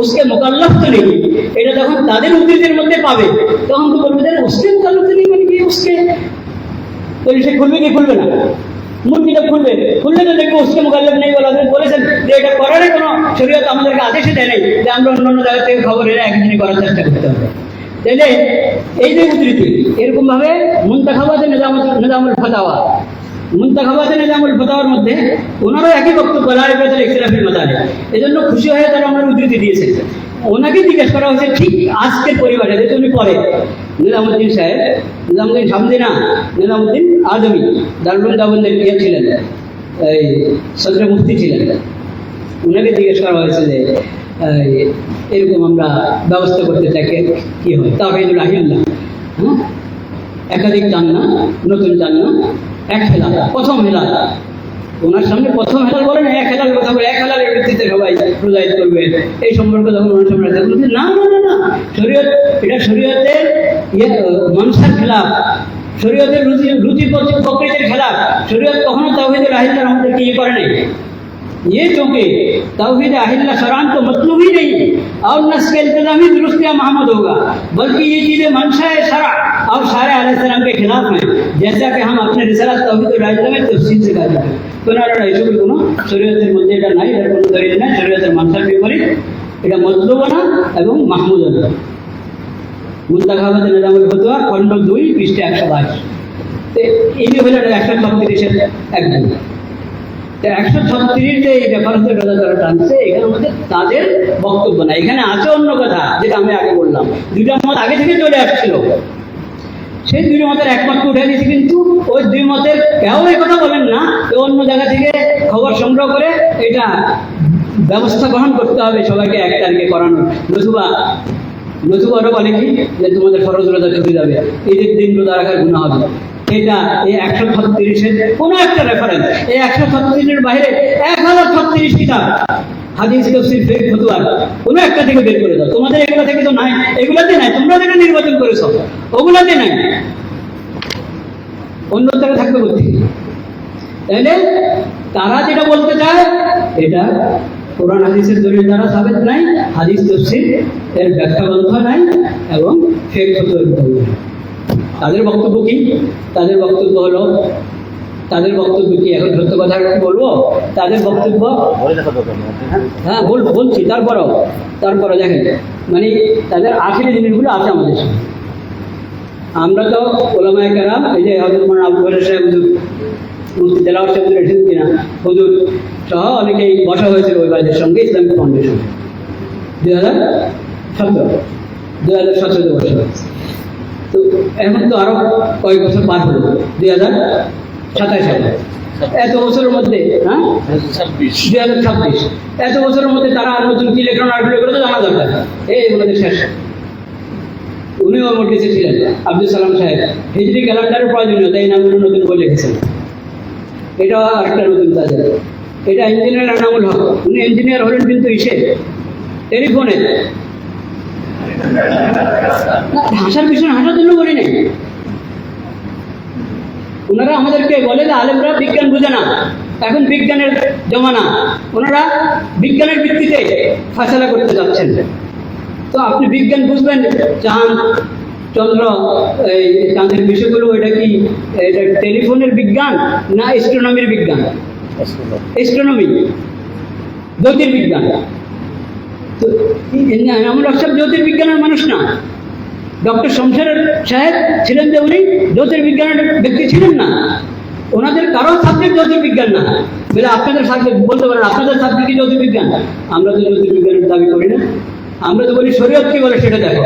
উসকে মুকাল্লাফ তো নেই এটা যখন তাদের উদ্ধৃতির মধ্যে পাবে তখন তো বলবে উসকে মুকাল্লাফ তো নেই মানে কি, উসকে সে খুলবে কি খুলবে না, মুরগিটা খুলবে, খুললে তো দেখবে উসকে মুকাল্লাফ নেই বলা বলেছেন যে এটা করারই কোনো শরীয়ত আমাদেরকে আদেশে দেয় নেই যে আমরা অন্যান্য জায়গা থেকে খবর এনে একদিনই করার চেষ্টা করতে হবে। তাইলে এই যে উদ্ধৃতি, এরকম ভাবে মুনতাখাবাতে নিজামুল ফাতাওয়া, মুনতাখাবাতে নিজামুল ফাতাওয়ার মধ্যে ওনারও একই বক্তব্য, লা ইবরাতা লিখতিলাফিল মাতালিব। এজন্য খুশি হয়ে তারা ওনার উদ্ধৃতি দিয়েছে। ওনাকে জিজ্ঞেস করা হয়েছে ঠিক আজকের পরিবারে, যেহেতু উনি পরে নিজামুদ্দিন সাহেব, নিজামুদ্দিন সামদি না, নিজামুদ্দিন আজমি দারুল দাবন্দের ইয়ে ছিলেন, এই সদর মুফতি ছিলেন। ওনাকে জিজ্ঞেস করা হয়েছে যে এরকম আমরা ব্যবস্থা করতে চাই, কি হয়? তাওহীদুল আহিল্লাহ, হ্যাঁ, একাধিক চান না, নতুন চান না, এক হেলাল, প্রথম হেলাল। ওনার সামনে প্রথম হেলাল বলেন, এক হেলাল কথা বলে, এক হেলালের ভিত্তিতে সবাই প্রজাহিত করবে, এই সম্পর্কে যখন ওনার সামনে না না না না, শরীয়ত, এটা শরীয়তের মানসার খেলাফ, শরীয়তের রুচি প্রকৃতির খেলাফ। শরীয়ত কখনো তাওহীদুল আহিল্লাহ আমাদেরকে করে নাই। ये चूंकि तौहीद अहिल्ला शरान तो मतलब ही नहीं और नस्ल के इल्तिज़ामी दुरुस्त या महमूद होगा, बल्कि ये चीज़ें मंशा शरा और सारे अलैहिस्सलाम के खिलाफ हैं, जैसा कि हम अपने रिसालत तौहीद और इल्ज़ाम में तफसील से कहा जाता है। কোনারা এসব কোনো শরীয়তের মধ্যে এটা নাই, এর কোনো দলিল নাই, শরীয়তের মানসার বিপরীত, এটা মতলুবা না এবং মাহমুদা না। মুন্তাখাবাদের নিজামুল ফতোয়া খণ্ড 2 পৃষ্ঠা 122। তো এই যে হলো 136-এর একদম। তো 136 যে এই রেফারেন্সের কথা তারা টানছে, এখানের মধ্যে তাদের বক্তব্য না, এখানে আছে অন্য কথা, যেটা আমি আগে বললাম। দুইটা মত আগে থেকে চলে আসছিল, সেই দুই মতের একমাত্র উঠে দিয়েছে, কিন্তু ওই দুই মতের কেউ এই কথা বলেন না, অন্য জায়গা থেকে খবর সংগ্রহ করে এটা ব্যবস্থা গ্রহণ করতে হবে সবাইকে 1 তারিখে করানোর। নতুবা ওরা বলে কি যে তোমাদের ফরজ রোজা ছুটে যাবে, ঈদের দিন রোজা রাখার গুনাহ হবে। এটা এই 136-এর কোনো একটা রেফারেন্স, এই 136-এর বাইরে 1036 কিতাব হাদিস তাফসীর ফিকহ ফতোয়া কোনো একটা থেকে বের করে দাও। তোমাদের এগুলো থেকে তো নাই, এগুলাতে নাই, তোমরা যেটা নির্বাচন করেছো ওগুলাতে নাই, অন্য জায়গায় থাকবে কোথায়? তাহলে তারা যেটা বলতে চায় এটা কোরআন হাদিসের দলিল দ্বারা সাবেত নাই, হাদিস তাফসীর এর ব্যাখ্যা গ্রন্থ নাই এবং ফিকহ ফতোয়ার দলিল। তাদের বক্তব্য কি? তাদের বক্তব্য হলো, তাদের বক্তব্য কি এখন সত্য কথা বলবো? তাদের বক্তব্য হ্যাঁ বলছি, তারপরও দেখেন, মানে তাদের আখেরি জিনিসগুলো আছে আমাদের সাথে। আমরা তো ওলামায়ে কেরাম, এই যে হযরত মাওলানা আবু বকর সাহেব হুজুর, মুফতি দেলাওয়ার সাহেব এসেছেন কিনা, হুজুর সহ অনেকেই বসা হয়েছিল ওই বাড়ির সঙ্গে ইসলামিক ফাউন্ডেশন 2017 বসা হয়েছে। তো এখন তো আরো কয়েক বছর পার হলো, 2027 সালে। এত বছরের মধ্যে 2026, এত বছরের মধ্যে তারা নতুন কি লেখন আর এগুলো তো জানা দরকার। এগুলোদের শেষ। উনিও আমার কাছে ছিলেন আব্দুল সালাম সাহেব, হিজরি ক্যালেন্ডারের প্রয়োজনীয়তা এই নামগুলো নতুন করে লিখেছেন। এটাও আরেকটা নতুন তাদের। এটা ইঞ্জিনিয়ার এনামুল হক, উনি ইঞ্জিনিয়ার হলেন কিন্তু টেলিফোনে। হাসার বিষয় হাসার জন্য বলি নাই, ওনারা আমাদেরকে বলে যে আলেমরা বিজ্ঞান বুঝে না, এখন বিজ্ঞানের জমানা, ওনারা বিজ্ঞানের ভিত্তিতে ফয়সালা করতে যাচ্ছেন। তো আপনি বিজ্ঞান বুঝবেন, চাঁদ চন্দ্র এই চাঁদের বিষয়গুলো, এটা কি এটা টেলিফোনের বিজ্ঞান না অ্যাস্ট্রোনমির বিজ্ঞান? অ্যাস্ট্রোনমি, জ্যোতির্বিজ্ঞান। তো এনামুল হক সাহেব জ্যোতির্বিজ্ঞানের মানুষ না। ডক্টর শমশের সাহেব ছিলেন যে উনি জ্যোতির্বিজ্ঞানের ব্যক্তি ছিলেন না, ওনাদের কারো সাবজেক্ট জ্যোতির্বিজ্ঞান না। বলে আপনাদের সাবজেক্ট বলতে পারেন, আপনাদের সাবজেক্ট কি জ্যোতির্বিজ্ঞান? আমরা তো জ্যোতির্বিজ্ঞানের দাবি করি না, আমরা তো বলি শরীয়ত কি বলে সেটা দেখো।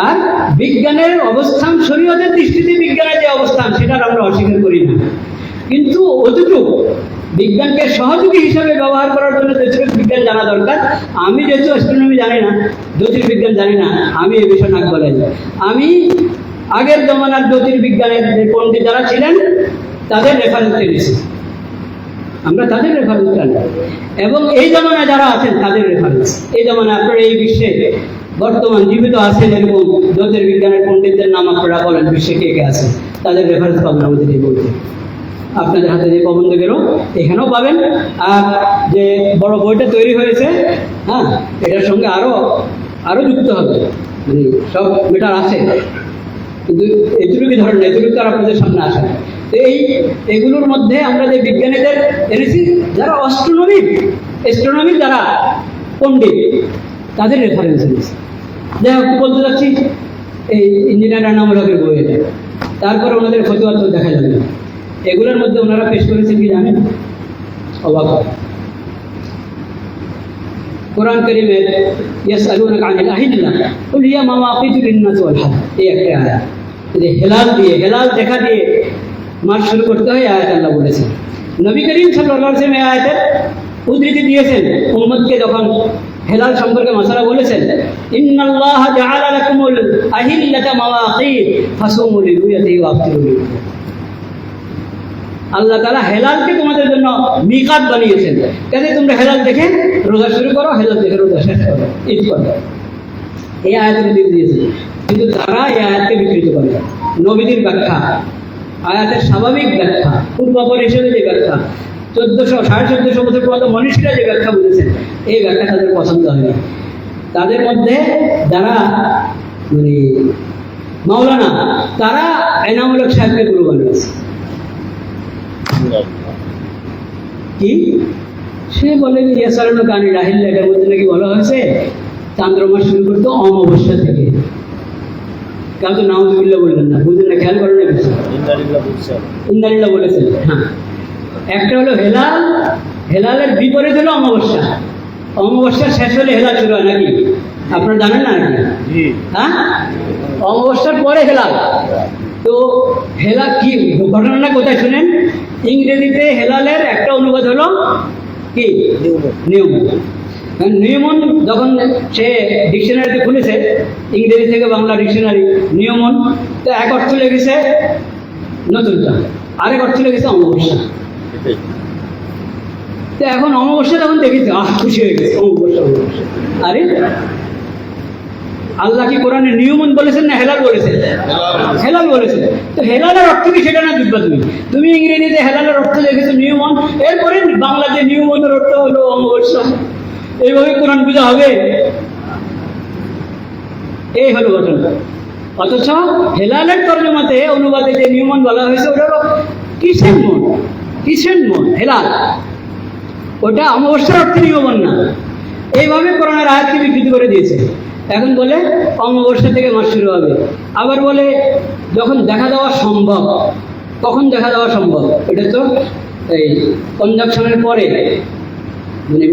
আর বিজ্ঞানের অবস্থান, শরীয়তের দৃষ্টিতে বিজ্ঞানের যে অবস্থান সেটার আমরা অস্বীকার করি না, কিন্তু অতটুকু বিজ্ঞানকে সহযোগী হিসাবে ব্যবহার করার জন্য যেটুকু বিজ্ঞান জানা দরকার। আমি যেহেতু অ্যাস্ট্রোনমি জানি না, জ্যোতির্বিজ্ঞান জানি না, আমি এ বিষয়ে নাক বলাই। আমি আগের জমানার জ্যোতির্বিজ্ঞানের যে পণ্ডিত যারা ছিলেন তাদের রেফারেন্স নিয়েছি, আমরা তাদের রেফারেন্স জানি, এবং এই জমানায় যারা আছেন তাদের রেফারেন্স। এই জমানায় আপনারা এই বিশ্বে বর্তমান জীবিত আছেন এরকম জ্যোতির্বিজ্ঞানের পণ্ডিতদের নাম আপনারা বলেন, বিশ্বে কে কে আছে, তাদের রেফারেন্স পাবেন আমাদের এই বইতে। আপনাদের হাতে যে প্রবন্ধকেরও এখানেও পাবেন। আর যে বড় বইটা তৈরি হয়েছে, হ্যাঁ, এটার সঙ্গে আরো যুক্ত হবে, মানে সব মেটার আছে, কিন্তু এটুকুই ধরেন, এটুকু আর আপনাদের সামনে আসে না। তো এগুলোর মধ্যে আমরা যে বিজ্ঞানীদের এনেছি যারা অ্যাস্ট্রোনমি যারা পণ্ডিত, তাদের রেফারেন্স এনেছি। যাই হোক, বলতে যাচ্ছি এই ইঞ্জিনিয়ার এনামুল হকের বই এটা। তারপরে ওনাদের ফতোয়া তো দেখা যাবে, এগুলোর মধ্যে ওনারা পেশ করেছেন কি জানেন? অবাক। কোরআন কারীমের ইয়াসআলুনাকা আনিল আহিল্লাহ কুল হিয়া মাওয়াকিতু লিন-নাস ওয়াল হজ, এই একটা আয়াত, যে হেলাল দেখা দিয়ে মাস শুরু করতে হয়, আয়াত আল্লাহ বলেছেন। নবী করিম সাল্লাল্লাহু আলাইহি ওয়াসাল্লাম আয়াতের উদ্ধৃতি দিয়েছেন উম্মতকে যখন হেলাল সম্পর্কে মাসালা বলেছেন, ইন্নাল্লাহা জাআলা লাকুমুল আহিল্লাতা মাওয়াকিত ফাসুমু লিরুয়াতিহি ওয়া আফতিরু লিরুয়াতিহি। আল্লাহ তাআলা হেলালকে তোমাদের জন্য মিকাত বানিয়েছেন, কেন তোমরা হেলাল দেখে রোজা শুরু করো, হেলাল দেখে রোজা শেষ করো, ঈদ করো। এই আয়াতের দিক দিয়েছে, কিন্তু তারা এই আয়াতকে বিকৃত করে। নবীদের ব্যাখ্যা, আয়াতের স্বাভাবিক ব্যাখ্যা, পূর্বাপর হিসেবে যে ব্যাখ্যা, 1400 বছর পর্যন্ত মনীষীরা যে ব্যাখ্যা বলেছেন, এই ব্যাখ্যা তাদের পছন্দ হয়নি। তাদের মধ্যে যারা মানে মাওলানা, তারা এনামুল হক সাহেবকে গুরু বানিয়েছে। কি সে বলে ইয়াসারানো কানি রাহিল, এটার মধ্যে নাকি বলা হয়েছে চান্দ্রমা শুরু করতো অমাবস্যা থেকে। কারণ তো নাউজুবিল্লাহ বললেন না, বুঝলেন না, খেয়াল করেন না কিছু, ইন্দারিল্লাহ বলেছেন। হ্যাঁ, একটা হলো হেলাল, হেলালের বিপরীত হলো অমাবস্যা। অমাবস্যা শেষ হলে হেলাল শুরু হয় নাকি, আপনারা জানেন না নাকি? হ্যাঁ, অমাবস্যার পরে হেলাল। তো হেলাল কি ঘটনাটা কোথায় শুনেন? ইংরেজিতে হেলালের একটা অনুবাদ হলো কি নিয়মন। নিয়মন যখন সে ডিকশনারিতে খুলেছে, ইংরেজি থেকে বাংলা ডিকশনারি, নিয়মন, তো এক অর্থ লেগেছে নতুন চাঁদ, আরেক অর্থ লেগেছে অমাবস্যা। তো এখন অমাবস্যা যখন দেখেছে, খুশি হয়ে গেছে, অমাবস্যা অমাবস্যা। আরে আল্লাহ কি কোরআনে নিয়মন বলেছেন না হেলাল বলেছেন? হেলাল বলেছেন। তো হেলালের অর্থ কি সেটা না বুঝবা তুমি ইংরেজিতে হেলালের অর্থ লিখেছো নিয়মন, এরপরে বাংলাতে নিয়মনের অর্থ হলো অমাবস্যা। এইভাবে কোরআন বোঝা হবে? এই হলো ঘটনা। অথচ হেলালের তর্জমাতে অনুবাদে যে নিয়মন বলা হয়েছে, ওটা হলো কিসের মন, কিসের মন হেলাল, ওটা অমাবস্যার অর্থে নিয়মন না। এইভাবে কোরআনের আয়াতকে বিকৃতি করে দিয়েছে। এখন বলে অমাবস্যা থেকে মাস শুরু হবে, আবার বলে যখন দেখা দেওয়া সম্ভব। কখন দেখা দেওয়া সম্ভব? এটা তো এই কনজাংশনের পরে, মানে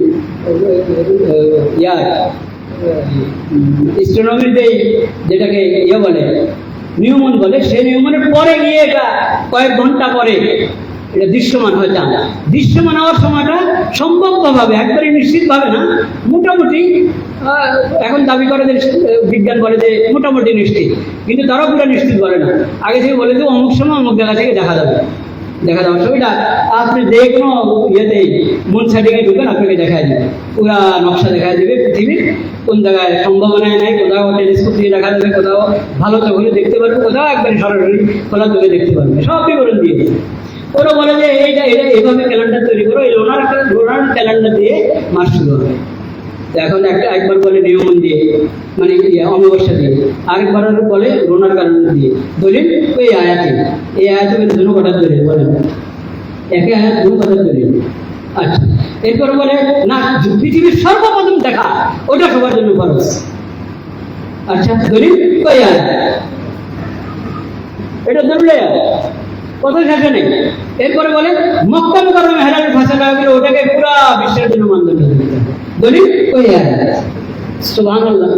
স্ট্রোনমিতে যেটাকে বলে নিয়মন বলে, সেই নিয়মনের পরে গিয়ে এটা কয়েক ঘন্টা পরে এটা দৃশ্যমান হয়। চাঁদ দৃশ্যমান হওয়ার সময়টা সম্ভবভাবে, একবারে নিশ্চিতভাবে না, মোটামুটি এখন দাবি করে যে বিজ্ঞান বলে যে মোটামুটি নিশ্চিত, কিন্তু তারাও পুরো নিশ্চিত বলে না। আগে থেকে বলে যে অমুক সময় অমুক জায়গা থেকে দেখা যাবে। দেখা যাওয়ার সময়টা আপনি যে কোনো ইয়েতে মুন সাইডিংয়ে ঢুকেন, আপনাকে দেখা যাবে, পুরা নকশা দেখা দেবে পৃথিবীর কোন জায়গায় সম্ভাবনায় নাই, কোথাও টেলিস্কোপ দিয়ে দেখা যাবে, কোথাও ভালো চোখে দেখতে পারবে, কোথাও একবারে সরাসরি খোলা চোখে দেখতে পারবে, সব বিবরণ দিয়ে দেবে। ওরা বলে যে এটা এইভাবে ক্যালেন্ডার তৈরি করো, এই লোনার ক্যালেন্ডার দিয়ে মাস শুরু হবে। এখন একবার বলে নিয়মন দিয়ে, মানে অমাবস্যা দিয়ে, আরেকবার বলে লোনার ক্যালেন্ডার দিয়ে। দলিল এই আয়াতে, এই আয়াতে দুটো কথা দলিল বলেন, একে আয়াত দুটো কথা দলিল। আচ্ছা, এরপরে বলে না পৃথিবীর সর্বপ্রথম দেখা, ওটা সবার জন্য খরচ। আচ্ছা, দলিল কই আয়াত, এটা দলিল কথা শেষে নেই। এরপরে বলে মক্কা মুকাররমে হেলালের ফয়সালা হয়ে ওটাকে পুরা বিশ্বের জন্য মানদণ্ড দিতে হবে। দলিল কই আয়াত? সুবহানাল্লাহ।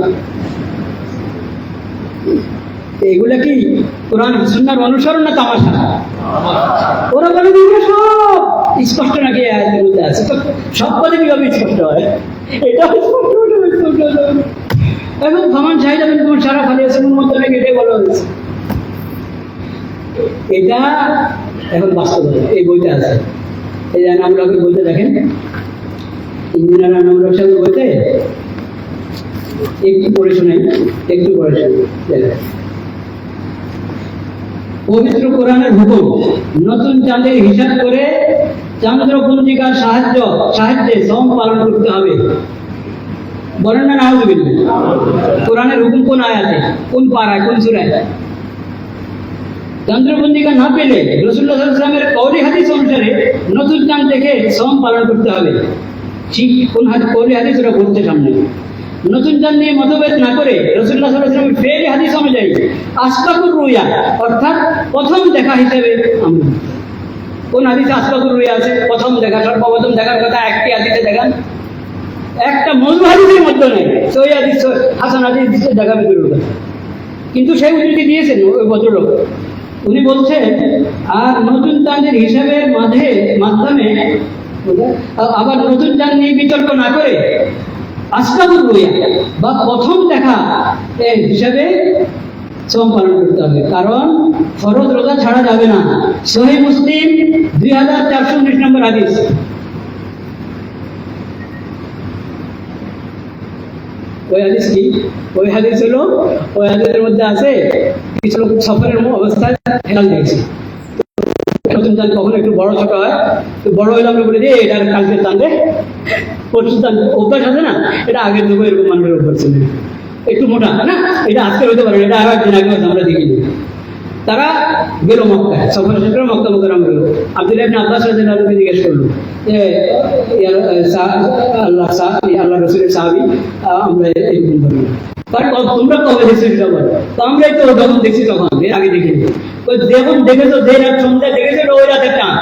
এগুলা কি কোরআন সুন্নাহর অনুসরণ না তামাশা? ওরা বলে এগুলো সব স্পষ্ট নাকি আয়াতের মধ্যে আছে, তো সব পদে কিভাবে স্পষ্ট হয়? এটা স্পষ্ট। এখন ফামান শাহিদা মিনকুম শাহরা ফালিয়াসুমুল মধ্যে নাকি এটাই বলা হয়েছে। এটা এখন বাস্তবতা, এই বইটা আছে, এই যে এনামুল হকের বইতে দেখেন, ইঞ্জিনিয়ার এনামুল হক সাহেবের বইতে একটু পড়ে শোনেন, একটু পড়ে শোনেন। পবিত্র কোরআনের হুকুম, নতুন চাঁদের হিসাব করে চন্দ্রপঞ্জিকার সাহায্যে সম পালন করতে হবে। বলেন না নাউযুবিল্লাহ। কোরআনের হুকুম কোন আয়াতে, কোন পারায়, কোন সূরায়? চন্দ্রপঞ্জিকা না পেলে রাসূলুল্লাহ সাল্লাল্লাহু আলাইহি ওয়াসাল্লামের কওলি হাদিস অনুসারে নতুন চাঁদ দেখে সম পালন করতে হবে। ঠিক কোন কওলি হাদিস ওরা বলতে সামনে। নতুন চাঁদ নিয়ে মতভেদ না করে রাসূলুল্লাহ সাল্লাল্লাহু আলাইহি ওয়াসাল্লামের ফেল হাদিস অনুযায়ী আসবাকুর রুয়া, অর্থাৎ প্রথম দেখা হিসেবে আমরা কোন হাদিসে আসবাকুর রুয়া আছে? প্রথম দেখা, সর্বপ্রথম দেখার কথা একটি হাদিসে দেখান, একটা মজবুত হাদিসের মধ্যে নেই, সহিহ হাদিস হাসান হাদিস দেখাবে দূরের কথা। কিন্তু সেই উদ্ধৃতি দিয়েছেন ওই ভদ্রলোক, উনি বলছেন আর নতুন চাঁদের হিসাবের মাধ্যমে আবার নতুন চাঁদ নিয়ে বিতর্ক না করে আসবাকুর রুয়া বা প্রথম দেখা এর হিসাবে সম পালন করতে হবে, কারণ ফরজ রোজা ছাড়া যাবে না। সহিহ মুসলিম 2419 নম্বর হাদিস। ওই হাদিস কি? ওই হাদিস হলো, ওই হাদিসের মধ্যে আছে কিছু লোক সফরের অবস্থায় হেলাল দেখছে, সন্তান কখনো একটু বড় ছোট হয়, তো বড় হলে আমরা বলি যে এটা কালকে টানবে, পরশু টানবে, অভ্যাস আছে না, এটা আগের যুগে এরকম মানুষের অভ্যাস ছিল, একটু মোটা না, এটা আজকে হতে পারে, এটা আরো একদিন আগে আমরা দেখিনি। তারা গেল মক্কায়, সফর শেষ করে মক্কা মুকাররম গেল। আব্দুল্লাহ ইবনে আব্বাস রাদিয়াল্লাহু আনহু জিজ্ঞেস করলো যে আল্লাহ রাসূলের সাহাবী, আমরা এরকম বলি, তোমরা কবে দেখছো সেটা বলো। তো আমরাই তো যখন দেখছি তখন, এর আগে দেখিনি। ওই যখন দেখেছো, যে রাত সন্ধ্যা দেখেছো, ওই রাতের টান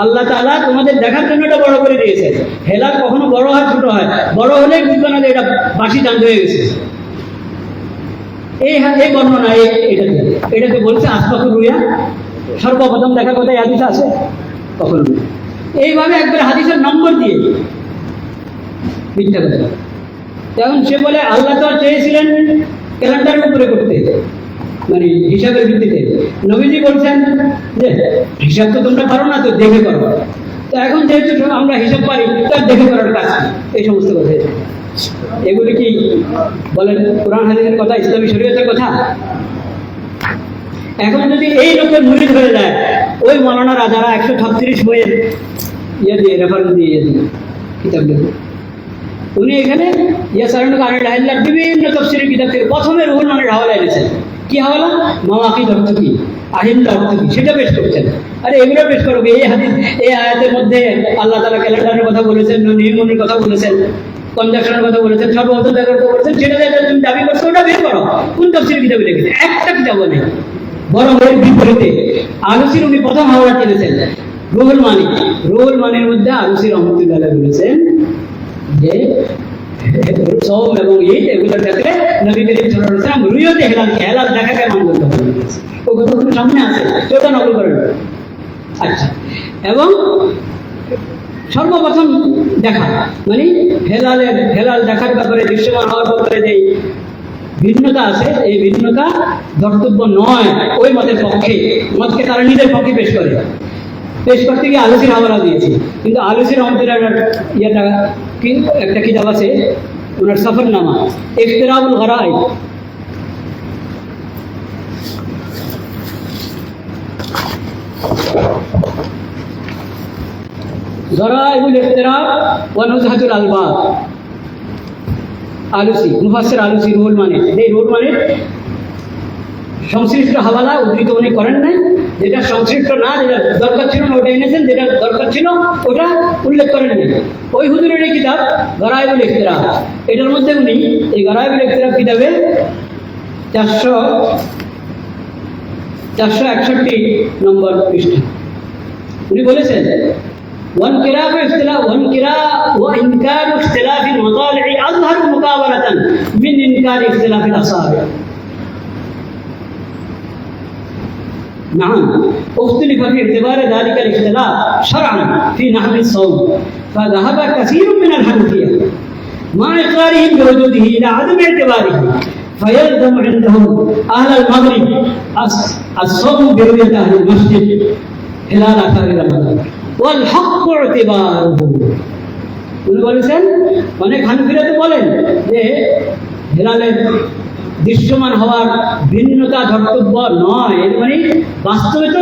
আল্লাহ তাআলা তোমাদের দেখার জন্য এটা বড় করে দিয়েছে। হেলাল কখনো বড় হয় ছোট হয়, বড় হলেই বুঝবে না যে এটা বাসি টান হয়ে গেছে। এই বর্ণনা এটাকে বলছে আসবাকুর রুয়া, সর্বপ্রথম দেখার কথা হাদিস আছে কখনো না। এইভাবে একবার হাদিসের নম্বর দিয়ে মিথ্যা কথা। এখন সে বলে আল্লাহ তো চেয়েছিলেন ক্যালেন্ডারের উপরে করতে, মানে হিসাবের ভিত্তিতে। নবীজি বলছেন যে হিসাব তো তোমরা পারো না, তো দেখে করো। তো এখন যেহেতু আমরা হিসাব পারি, তার দেখে করার কাজ এই সমস্ত কথা। এগুলি কি বলেন কোরআন হাদিসের কথা, ইসলামী শরীয়তের কথা? এখন যদি এই লোকের মুরিদ হয়ে যায়, ওই মৌলানারা যারা 136 বইয়ের দিয়ে রেফারেন্স দিয়ে কিতাব লিখে, উনি এখানে বিভিন্ন তফসিরের কিতাব থেকে প্রথমে রুহুল মানের হাওয়ালা এনেছেন। কি হাওয়ালা? মাওয়াকিদ অর্থ কি, আহিল্লা অর্থ কি, সেটা পেশ করছেন। আরে এগুলো পেশ করো, এই হাদিস এই আয়াতের মধ্যে আল্লাহ তাআলা ক্যালেন্ডারের কথা বলেছেন, নিয়মের কথা বলেছেন, কনজাকশনের কথা বলেছেন, সর্বপ্রথম দেখার কথা বলেছেন, সেটা তুমি দাবি করছো, ওটা বের করো। কোন তফসিরের কিতাবে লিখেছে? একটা কিতাব নেই। বরং এর বিপরীতে আলুসির উনি প্রথম হাওয়ালা কিনেছেন রুহুল মানি। রুহুল মানির মধ্যে আলুসি রহমতুল্লাহ বলেছেন যে সওম এবং ঈদ এগুলোর ক্ষেত্রে নবী করিম সাল্লাল্লাহু আলাইহি ওয়াসাল্লাম রুইয়তে হেলাল দেখাকে মান করতে বলেছেন। ও কথা সামনে আছে, সেটা নকল করেন। আচ্ছা, এবং সর্বপ্রথম দেখা মানে হেলাল দেখার ব্যাপারে, দৃশ্যমান হওয়ার ব্যাপারে যে ভিন্নতা আছে, এই ভিন্নতা ধর্তব্য নয় ওই মতের পক্ষে। মতকে তারা নিজের পক্ষে পেশ করতে গিয়ে আলুসির হাওয়ালা দিয়েছে। কিন্তু আলুসির রহমতুল্লাহ ইয়েটা একটা কিতাব আছে, ওনার সফরনামা, ইখতিরাবুল গরাইব। গরাইবুল ইখতিরাব ওয়া নুজহাতুল আলবাব, আলুসি, মুফাসসির আলুসি রুহুল মানি। এই রুহুল মানি সংশ্লিষ্ট হাওয়ালা উদ্ধৃত উনি করেন নাই, যেটা সংশ্লিষ্ট না, যেটা দরকার ছিল না ওটা এনেছেন, যেটা দরকার ছিল ওটা উল্লেখ করেন নাই। ওই হুজুরের এই কিতাব গরাইবুল ইখতিরাব, এটার মধ্যে উনি এই গরাইবুল ইখতিরাব কিতাবে 461 নম্বর পৃষ্ঠা উনি বলেছেন وانكراف وانكار اختلاف المطالع اظهر مقابله من انكار اختلاف الاصابع. نعم، اختلف في اعتبار ذلك الاختلاف شرعا في نحو الصوم، فذهب كثير من الحنفيه مع اقرارهم بوجوده الى عدم اعتباره، فيلزم عندهم اهل المغرب الصوم برؤيه اهل المسجد خلال اثار رمضان والحق اعتباره. উনি বলেছেন, অনেক হানফিরা তো বলেন যে হেলালের দৃশ্যমান হওয়ার ভিন্নতা ধর্তব্য নয়, এর মানে বাস্তবে তো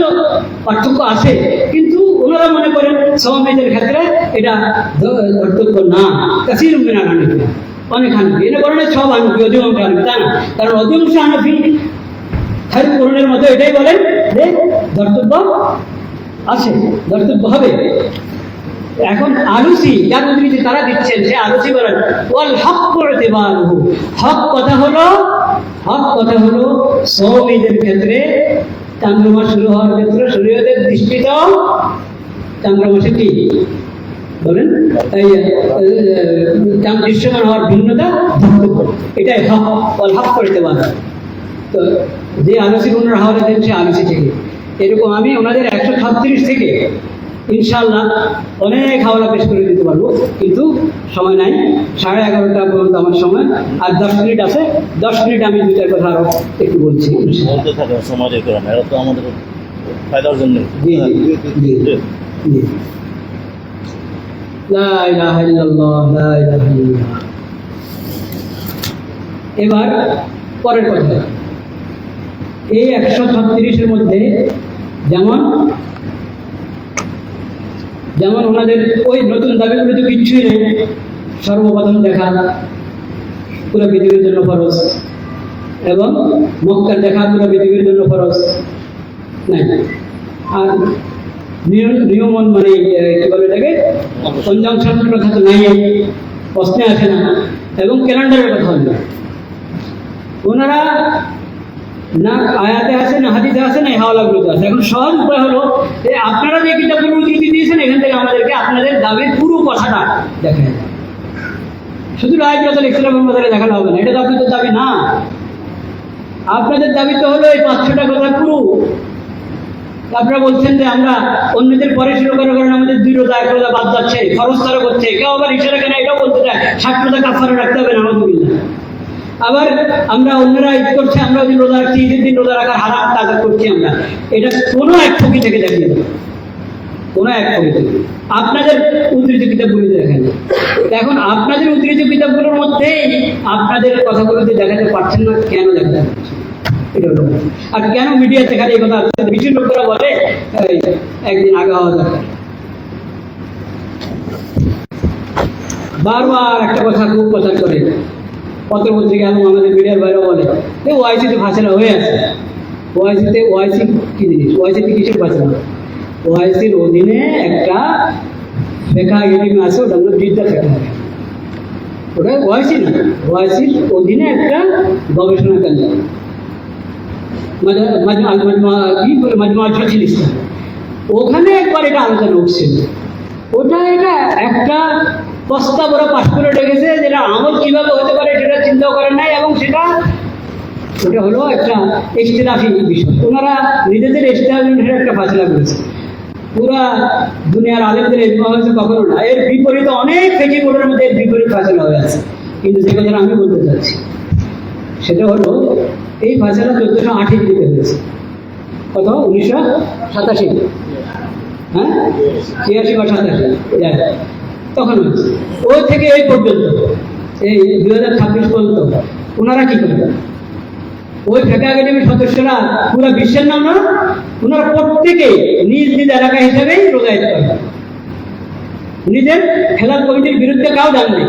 পার্থক্য আছে, কিন্তু ওনারা মনে করেন সওমের ক্ষেত্রে এটা ধর্তব্য না। কাসির মিনাল হানফি, অনেক হানফি, এটা বলেন সব হানফি, অধিকাংশ হানফি তা না, কারণ অধিকাংশ হানফি খায়রুল কুরআনের মধ্যে এটাই বলেন যে ধর্তব্য আছে, ধর্তব্য হবে। এখন আলুসি যার উদ্ধৃতি তারা দিচ্ছেন, সে আলুসি বলেন ওয়াল হক ইতিবারুহু, হক কথা হলো সওম ঈদের ক্ষেত্রে, চান্দ্র মাস শুরু হওয়ার ক্ষেত্রে শরীয়তের দৃষ্টিতে চান্দ্র মাসে কি বলেন দৃশ্যমান হওয়ার ভিন্নতা ধর্তব্য, এটাই হক, ওয়াল হক ইতিবারুহু। তো যে আলুসি ওনার হাওলা দেন সে আলুসি থেকে। এরকম আমি ওনাদের 136 থেকে ইনশাআল্লাহ অনেক হাওলা পেশ করে দিতে পারবো, কিন্তু সময় নাই। 11:30 পর্যন্ত আমার সময়, আর 10 মিনিট আছে। 10 মিনিট আমি দুইটার কথা আরো একটু বলছি। এবার পরের কথা, এই 136-এর মধ্যে যেমন যেমন ওনাদের ওই নতুন দাবিগুলো তো কিচ্ছুই নেই। সর্বপ্রথম দেখা পুরো পৃথিবীর জন্য ফরজ, এবং মক্কার দেখা পুরো পৃথিবীর জন্য ফরজ নাই। আর নিয়মন মানে কি বলে এটাকে, কনজাংশন কথা তো নাই, প্রশ্নে আসে না। এবং ক্যালেন্ডারের কথা হলো ওনারা না আয়াতে আছে, না হাদিসে আছে, না হাওয়ালাগুলোতে আছে। এখন সহজ উপায় হলো যে আপনারা যে কিতাবগুলো উদ্ধৃতি দিয়েছেন এখান থেকে আমাদেরকে আপনাদের দাবির পুরো কথাটা দেখা যায়। শুধু রায়গুলোতে ইসলামের মধ্যে দেখানো হবে না, এটা তো আপনাদের দাবি না। আপনাদের দাবি তো হলো এই 5-6টা কথা পুরো। আপনারা বলছেন যে আমরা অন্যদের পরে শুরু করার কারণে আমাদের 2 রোজা 1 রোজা বাদ যাচ্ছে, খরচ তারা করছে। কেউ আবার ইশারা কেন এটাও বলতে চায় 60 রোজা কাফারা রাখতে হবে না, আলহামদুলিল্লাহ। আবার আমরা অন্যরা ঈদ করছে, আমরা ওই দিন রোজা রাখছি, ঈদের দিন রোজা রাখার হারাম কাজ করছি আমরা। এটা কোনো এক ফকি থেকে দেখিয়ে দেবে, কোনো এক ফকি থেকে। আপনাদের উদ্ধৃত কিতাবগুলো দেখেন। এখন আপনাদের উদ্ধৃত কিতাবগুলোর মধ্যেই আপনাদের কথাগুলোতে দেখাতে পারছেন না, কেন দেখাতে পারছেন? আর কেন মিডিয়াতে খালি এই কথা বেশি লোকেরা বলে একদিন আগে হওয়া দরকার। বারবার একটা কথা খুব কথা করে পত্রপত্রিকা এবং আমাদের মিডিয়ার বাইরেও বলে যে ওআইসিতে ফাঁসেলা হয়ে আছে। ওআইসি কি জিনিস? ওআইসিতে কিসের ফাঁসেলা? ওআইসির অধীনে একটা ফেকা একাডেমি আছে, ওটা হলো বিদ্যা ফেকা। ওটা ওআইসি না, ওআইসির অধীনে একটা গবেষণা কেন্দ্র, ওখানে একবার এটা আলোচনা উঠছিল। ওটা এটা একটা প্রস্তাব ওরা পাশ করে রেখেছে, যেটা আমল কিভাবে হতে পারে সেটা চিন্তাও করেন নাই। এবং ওটা হলো একটা ইখতিলাফি বিষয়। ওনারা নিজেদের ইখতিলাফের একটা ফাসলা করেছে। পুরা দুনিয়ার আলেমদের ইজমা হয়েছে কখনো না। এর বিপরীতে অনেক ফেকি বোর্ডের মধ্যে এর বিপরীত ফাসলা হয়ে আছে। কিন্তু যে কথাটা আমি বলতে চাচ্ছি সেটা হলো এই ফাসলা 1480 হয়েছে। কত? 1987, হ্যাঁ, 86 বা 87 তখন হয়েছে। ওই থেকে এই পর্যন্ত, এই 2026 পর্যন্ত ওনারা কি করবেন? ওই ফেকা একাডেমির সদস্যরা পুরো বিশ্বের নাম না, ওনারা প্রত্যেকে নিজ নিজ এলাকা হিসাবেই রোজা ঈদ করেন। নিজের খেলার কমিটির বিরুদ্ধে কাউ দান নেই।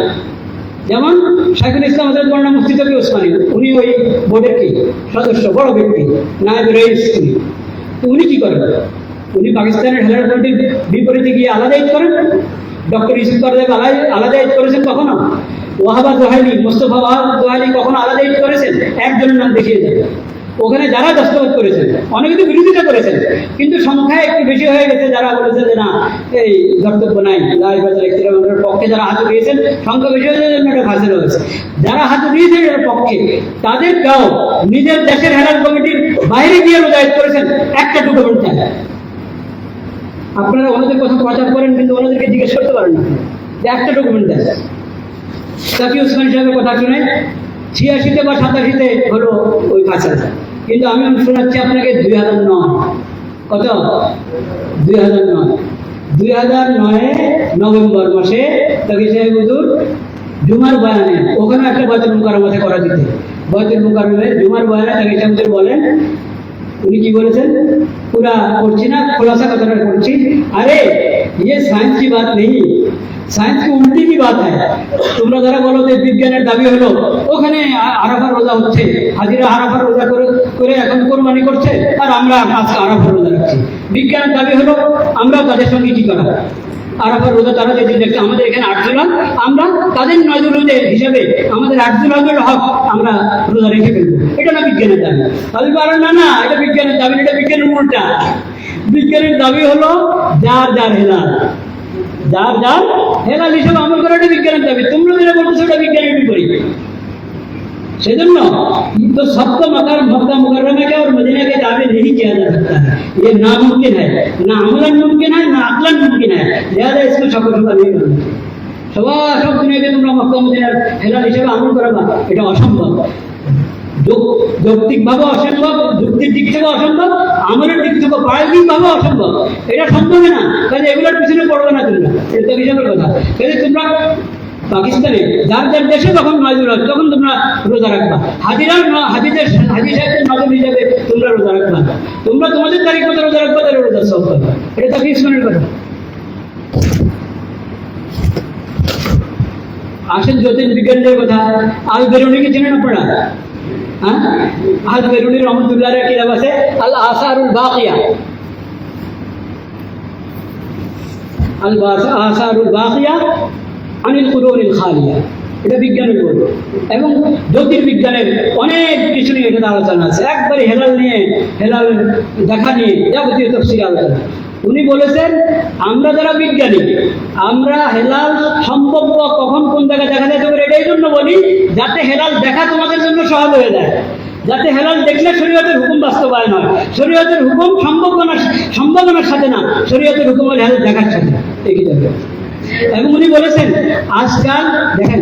যেমন শাইখুল ইসলাম হযরত মাওলানা মুফতি তকি ওসমানী, উনি ওই বোর্ডের কি সদস্য, বড় ব্যক্তি, নায়েব রাইস। উনি কি করেন? উনি পাকিস্তানের খেলার কমিটির বিপরীতে গিয়ে আলাদা ঈদ করেন। ডক্টর ইউসুফ করদেব আলাদা ঈদ করেছেন কখনো? ওয়াহাবা দোহাইলি, মোস্তফা ওয়াহাব দোহাইলি কখনো আলাদা ঈদ করেছেন? একজনের নাম দেখিয়ে দেন। ওখানে যারা দস্তখত করেছেন, অনেকে তো বিরোধিতা করেছেন, কিন্তু সংখ্যা একটু বেশি হয়ে গেছে যারা বলেছে যে না এই ধর্তব্য নাই, ইখতিলাফের পক্ষে যারা হাত দিয়েছেন সংখ্যা বেশি হয়ে যাওয়ার জন্য এটা ফাসলা হয়েছে। যারা হাত দিয়েছেন এর পক্ষে, তাদেরকেও নিজের দেশের হেলাল কমিটির বাইরে গিয়ে রোজা ঈদ করেছেন, একটা ডকুমেন্ট চায়। আপনারা ওনাদের কথা প্রচার করেন, কিন্তু ওনাদেরকে জিজ্ঞেস করতে পারেন না যে একটা ডকুমেন্ট দেয়। তাকি ওসমান সাহেবের কথা শুনে 86-তে বা 87-তে হলো ওই ফাসলা। কিন্তু আমি শোনাচ্ছি আপনাকে 2009। কত? 2009 নভেম্বর মাসে তাকি সাহেব হুজুর জুমার বয়ানে, ওখানে একটা বাইতুল মুকাররমাতে করা দিতে, বাইতুল মুকাররমে জুমার বয়ানে তাকি সাহেব হুজুর বলেন, উনি কি বলেছেন পুরা করছি না, খোলাসা কথাটা করছি। আরে ये साइंस की बात नहीं, साइंस की उल्टी की बात है। তোমরা যারা বলো যে বিজ্ঞানের দাবি হলো ওখানে আরাফার রোজা হচ্ছে, হাজিরা আরাফার রোজা করে এখন কোরবানি করছে, আর আমরা আজকে আরাফার রোজা রাখছি। বিজ্ঞানের দাবি হলো আমরা তাদের সঙ্গে কি করা, আরাফার রোজা তারা যেদিন দেখছে আমাদের এখানে 8 জুলাই, আমরা তাদের 9 জুলাই হিসাবে আমাদের 8 জুলাইয়ের হক আমরা রোজা রেখে ফেলবো। এটা না বিজ্ঞানের দাবি। তাহলে বলেন না না এটা বিজ্ঞানের দাবি, এটা বিজ্ঞানের উল্টা। বিজ্ঞানের দাবি হলো যার যার হেলাল, যার যার হেলাল হিসাবে আমল করাটা বিজ্ঞানের দাবি। তোমরা যেটা বলছো সেটা বিজ্ঞানের বিপরীত। সেজন্য तो सबको मक्का मुकर्रमा के और मदीना के ताबे नहीं किया जा सकता है। ये नामुमकिन है, ना अमलन मुमकिन है, ना अकलन मुमकिन है। लिहाजा इसको शक नहीं करना। সব দুনিয়াকে তোমরা মক্কা মদিনার হেলাল হিসেবে আমল করাবা, এটা অসম্ভব। যৌক্তিকভাবে অসম্ভব, যুক্তির দিক থেকে অসম্ভব, আমলের দিক থেকে প্রায়োগিকভাবে অসম্ভব। এটা সম্ভব না। কাজে এগুলোর পিছনে পড়বে না তোমরা, এটা তো হিসাবের কথা। কাজে তোমরা পাকিস্তানে যার যার দেশে যখন নজর হয় তখন তোমরা রোজা রাখবা। হাজি সাহেবের নজর হিসাবে তোমরা রোজা রাখবা। তোমরা তোমাদের তারিখ মতো রোজা রাখবা, তাহলে রোজা সব করবা। এটা তো ইসলামের কথা। আসেন জ্যোতির্বিজ্ঞানের কথা। আল বেরুনিকে চেনেন আপনারা? হ্যাঁ, আল বেরুনি রহমতুল্লাহ কিতাব আছে আল আসারুল বাকিয়া, আল আসারুল বাকিয়া আনিল কুরুনিল খালিয়া। এটা বিজ্ঞানের বই এবং জ্যোতির্বিজ্ঞানের অনেক কিছু নিয়ে এটাতে আলোচনা আছে। একবারে হেলাল নিয়ে, হেলাল দেখা নিয়ে যাবতীয় তফসিল আলোচনা। উনি বলেছেন আমরা যারা বিজ্ঞানী, আমরা হেলাল সম্ভব কখন কোন জায়গায় দেখা যায় তোমরা এটাই জন্য বলি যাতে হেলাল দেখা তোমাদের জন্য সহজ হয়ে যায়, যাতে হেলাল দেখলে শরীয়তের হুকুম বাস্তবায়ন হয়। শরীয়তের হুকুম সম্ভাবনার সাথে না, শরীয়তের হুকুম হলে হেলাল দেখার সাথে একই যাবে। এবং উনি বলেছেন আজকাল দেখেন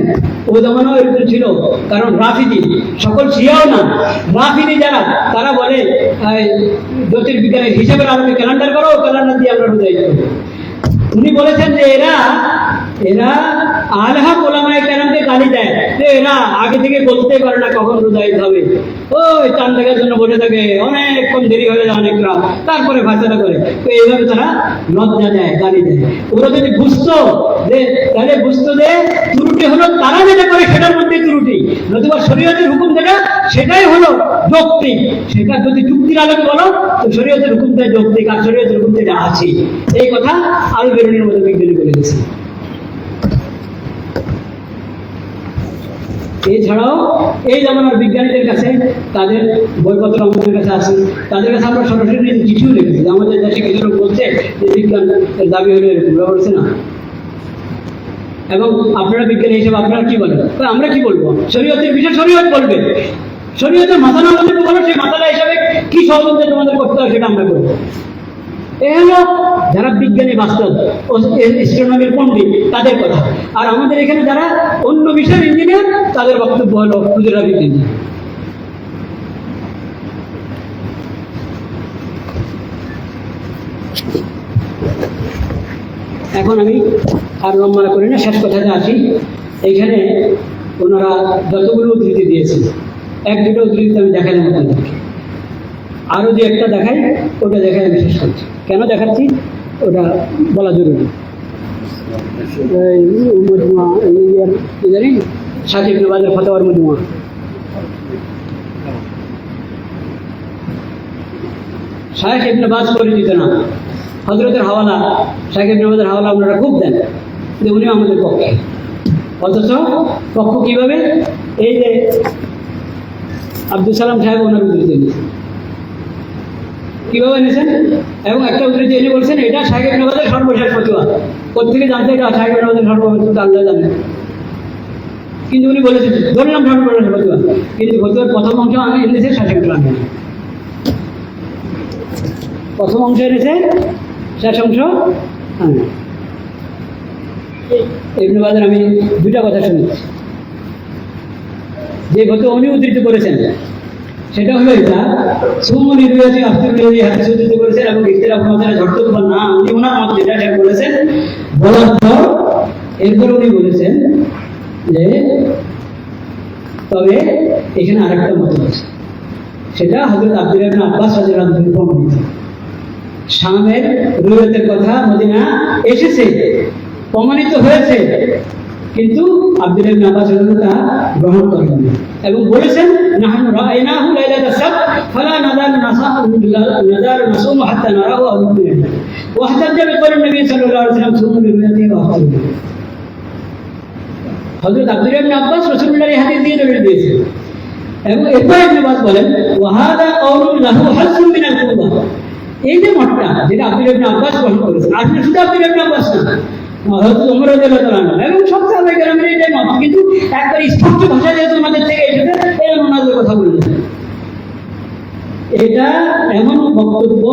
ওই জমানাও এরকম ছিল, কারণ রাফিদি সকল শিয়াও না, রাফিদি যারা তারা বলে জ্যোতির্বিজ্ঞানের হিসেবের আলোকে ক্যালেন্ডার করো, ক্যালেন্ডার দিয়ে আমরা রোজা করব। উনি বলেছেন যে এরা আলহা ওলামায়ে কেরামকে গালি দেয় যে এরা আগে থেকে বলতেই পারে না কখন রোজা ঈদ হবে, ওই চাঁদ দেখার জন্য বসে থাকে, অনেকক্ষণ দেরি হয়ে যায় অনেকরা, তারপরে ফায়সালা করে। তো এইভাবে তারা লজ্জা দেয়, গালি দেয়। ওরা যদি বুঝতো যে তাহলে বুঝতো যে ত্রুটি হলো তারা যেটা করে সেটার মধ্যে ত্রুটি, নতুবা শরীয়তের হুকুম যেটা সেটাই হলো যৌক্তিক। সেটা যদি যুক্তির আলোকে বলো তো শরীয়তের হুকুমটা যৌক্তিক, আর শরীয়তের হুকুম যেটা আছে। এই কথা আল বেরুনির মতো বিজ্ঞানী বলে গেছে। এছাড়াও এই জামানার বিজ্ঞানীদের কাছে তাদের বইপত্র আমাদের কাছে আছে, তাদের কাছে আমরা সরাসরি চিঠিও লিখেছি। আমাদের দেশে কিছু লোক বলছে যে বিজ্ঞানের দাবি হলে এরকম বলছে না। এবং আপনারা বিজ্ঞানী হিসেবে আপনারা কি বলেন? আমরা কি বলবো? শরীয়তের বিষয় শরীয়ত বলবে, শরীয়তের মাথা না বলতে বলো, সেই মাথাটা হিসাবে কি সহযোগিতা তোমাদের করতে হয় সেটা আমরা করবো। এ হলো যারা বিজ্ঞানী বাস্তব ও অ্যাস্ট্রোনমির পণ্ডিত তাদের কথা। আর আমাদের এখানে যারা অন্য বিষয়ের ইঞ্জিনিয়ার তাদের বক্তব্য হলো হুজুরা বিজ্ঞানী। এখন আমি আর লম্বা করি না, শেষ কথাতে আসি। এইখানে ওনারা যতগুলো উদ্ধৃতি দিয়েছেন, এক দুটো উদ্ধৃতি আমি দেখালাম আপনাদেরকে, আরও যে একটা দেখাই ওটা দেখাই আমি শেষ করছি। কেন দেখাচ্ছি ওটা বলা জরুরি। জানি শাহ ইবনে বাজের ফতোয়ার মজমুয়া, শাহ ইবনে বাজ পরিচিত না, হযরতের হাওয়ালা, শাহ ইবনে বাজের হাওয়ালা আপনারা খুব দেন, যে উনি আমাদের পক্ষে। অথচ পক্ষ কীভাবে? এই যে আব্দুল সালাম সাহেব ওনার উদ্ধৃতি নিয়েছেন, কীভাবে নিয়েছেন? এবং একটা উদ্ধৃতি এনে বলছেন এটা শাহ ইবনে বাজের সর্বশেষ ফতোয়া। কোথেকে জানতে এটা শাহ ইবনে বাজের সর্বশেষ আল্লাহ জানেন, কিন্তু উনি বলেছেন ধরলাম সর্বশেষ ফতোয়া, কিন্তু ফতোয়ার প্রথম অংশ আমি এনেছে শাহ ইবনে বাজ, প্রথম অংশ এনেছে, শেষ অংশ ইবনে বাজের। আমি দুইটা কথা শুনেছি, যে ফতোয়া উনি উদ্ধৃত করেছেন সেটা হলো এটা সুমনি রুয়াজি আফতারি হাদিস উদ্ধৃত করেছেন এবং ইখতিলাফ মাঝারে ঝড়তো বা না, উনি ওনার মত যেটা সেটা বলেছেন। বলার পর এরপর উনি বলেছেন যে তবে এখানে আরেকটা মত আছে, সেটা হযরত আব্দুল্লাহ ইবনে আব্বাস রাদিয়াল্লাহু আনহু প্রমাণিত। শামের রুয়াতের কথা মদিনা এসেছে, প্রমাণিত হয়েছে, কিন্তু আব্দুল্লাহ ইবনে আব্বাস রাদিয়াল্লাহু তা গ্রহণ করেন এবং বলেছেন নাহনু রাআইনাহু লাইলাতাস সাbt ফালা নাযালু নাসুমু হাত্তা নারাহু আও নুমিনা ওয়া হাত্তা বিকওলি নবী সাল্লাল্লাহু আলাইহি ওয়াসাল্লাম সুমু বিরুয়াতি ওয়া আফতারু। হযরত আব্দুল্লাহ ইবনে আব্বাস রাসূলুল্লাহর হাদিস দিয়ে দলিল দিয়েছেন। এবং এরপর ইবনে আব্বাস বলেন ওয়া হাযা কাওলুন লাহু হাসুম মিনাল কুবা। এই যে মতটা যেটা আব্দুল্লাহ ইবনে আব্বাস গ্রহণ করেছেন, আসলে শুধু আব্দুল্লাহ ইবনে আব্বাস না, হযরত ওমর রাদিয়াল্লাহু তাআলা এবং সব সাহাবায়ে কেরামের এটাই মত, কিন্তু একবার স্পষ্ট ভাষা যেহেতু আমাদের থেকে এসেছে এই ওনাদের কথা বলেছেন। এটা এমন বক্তব্য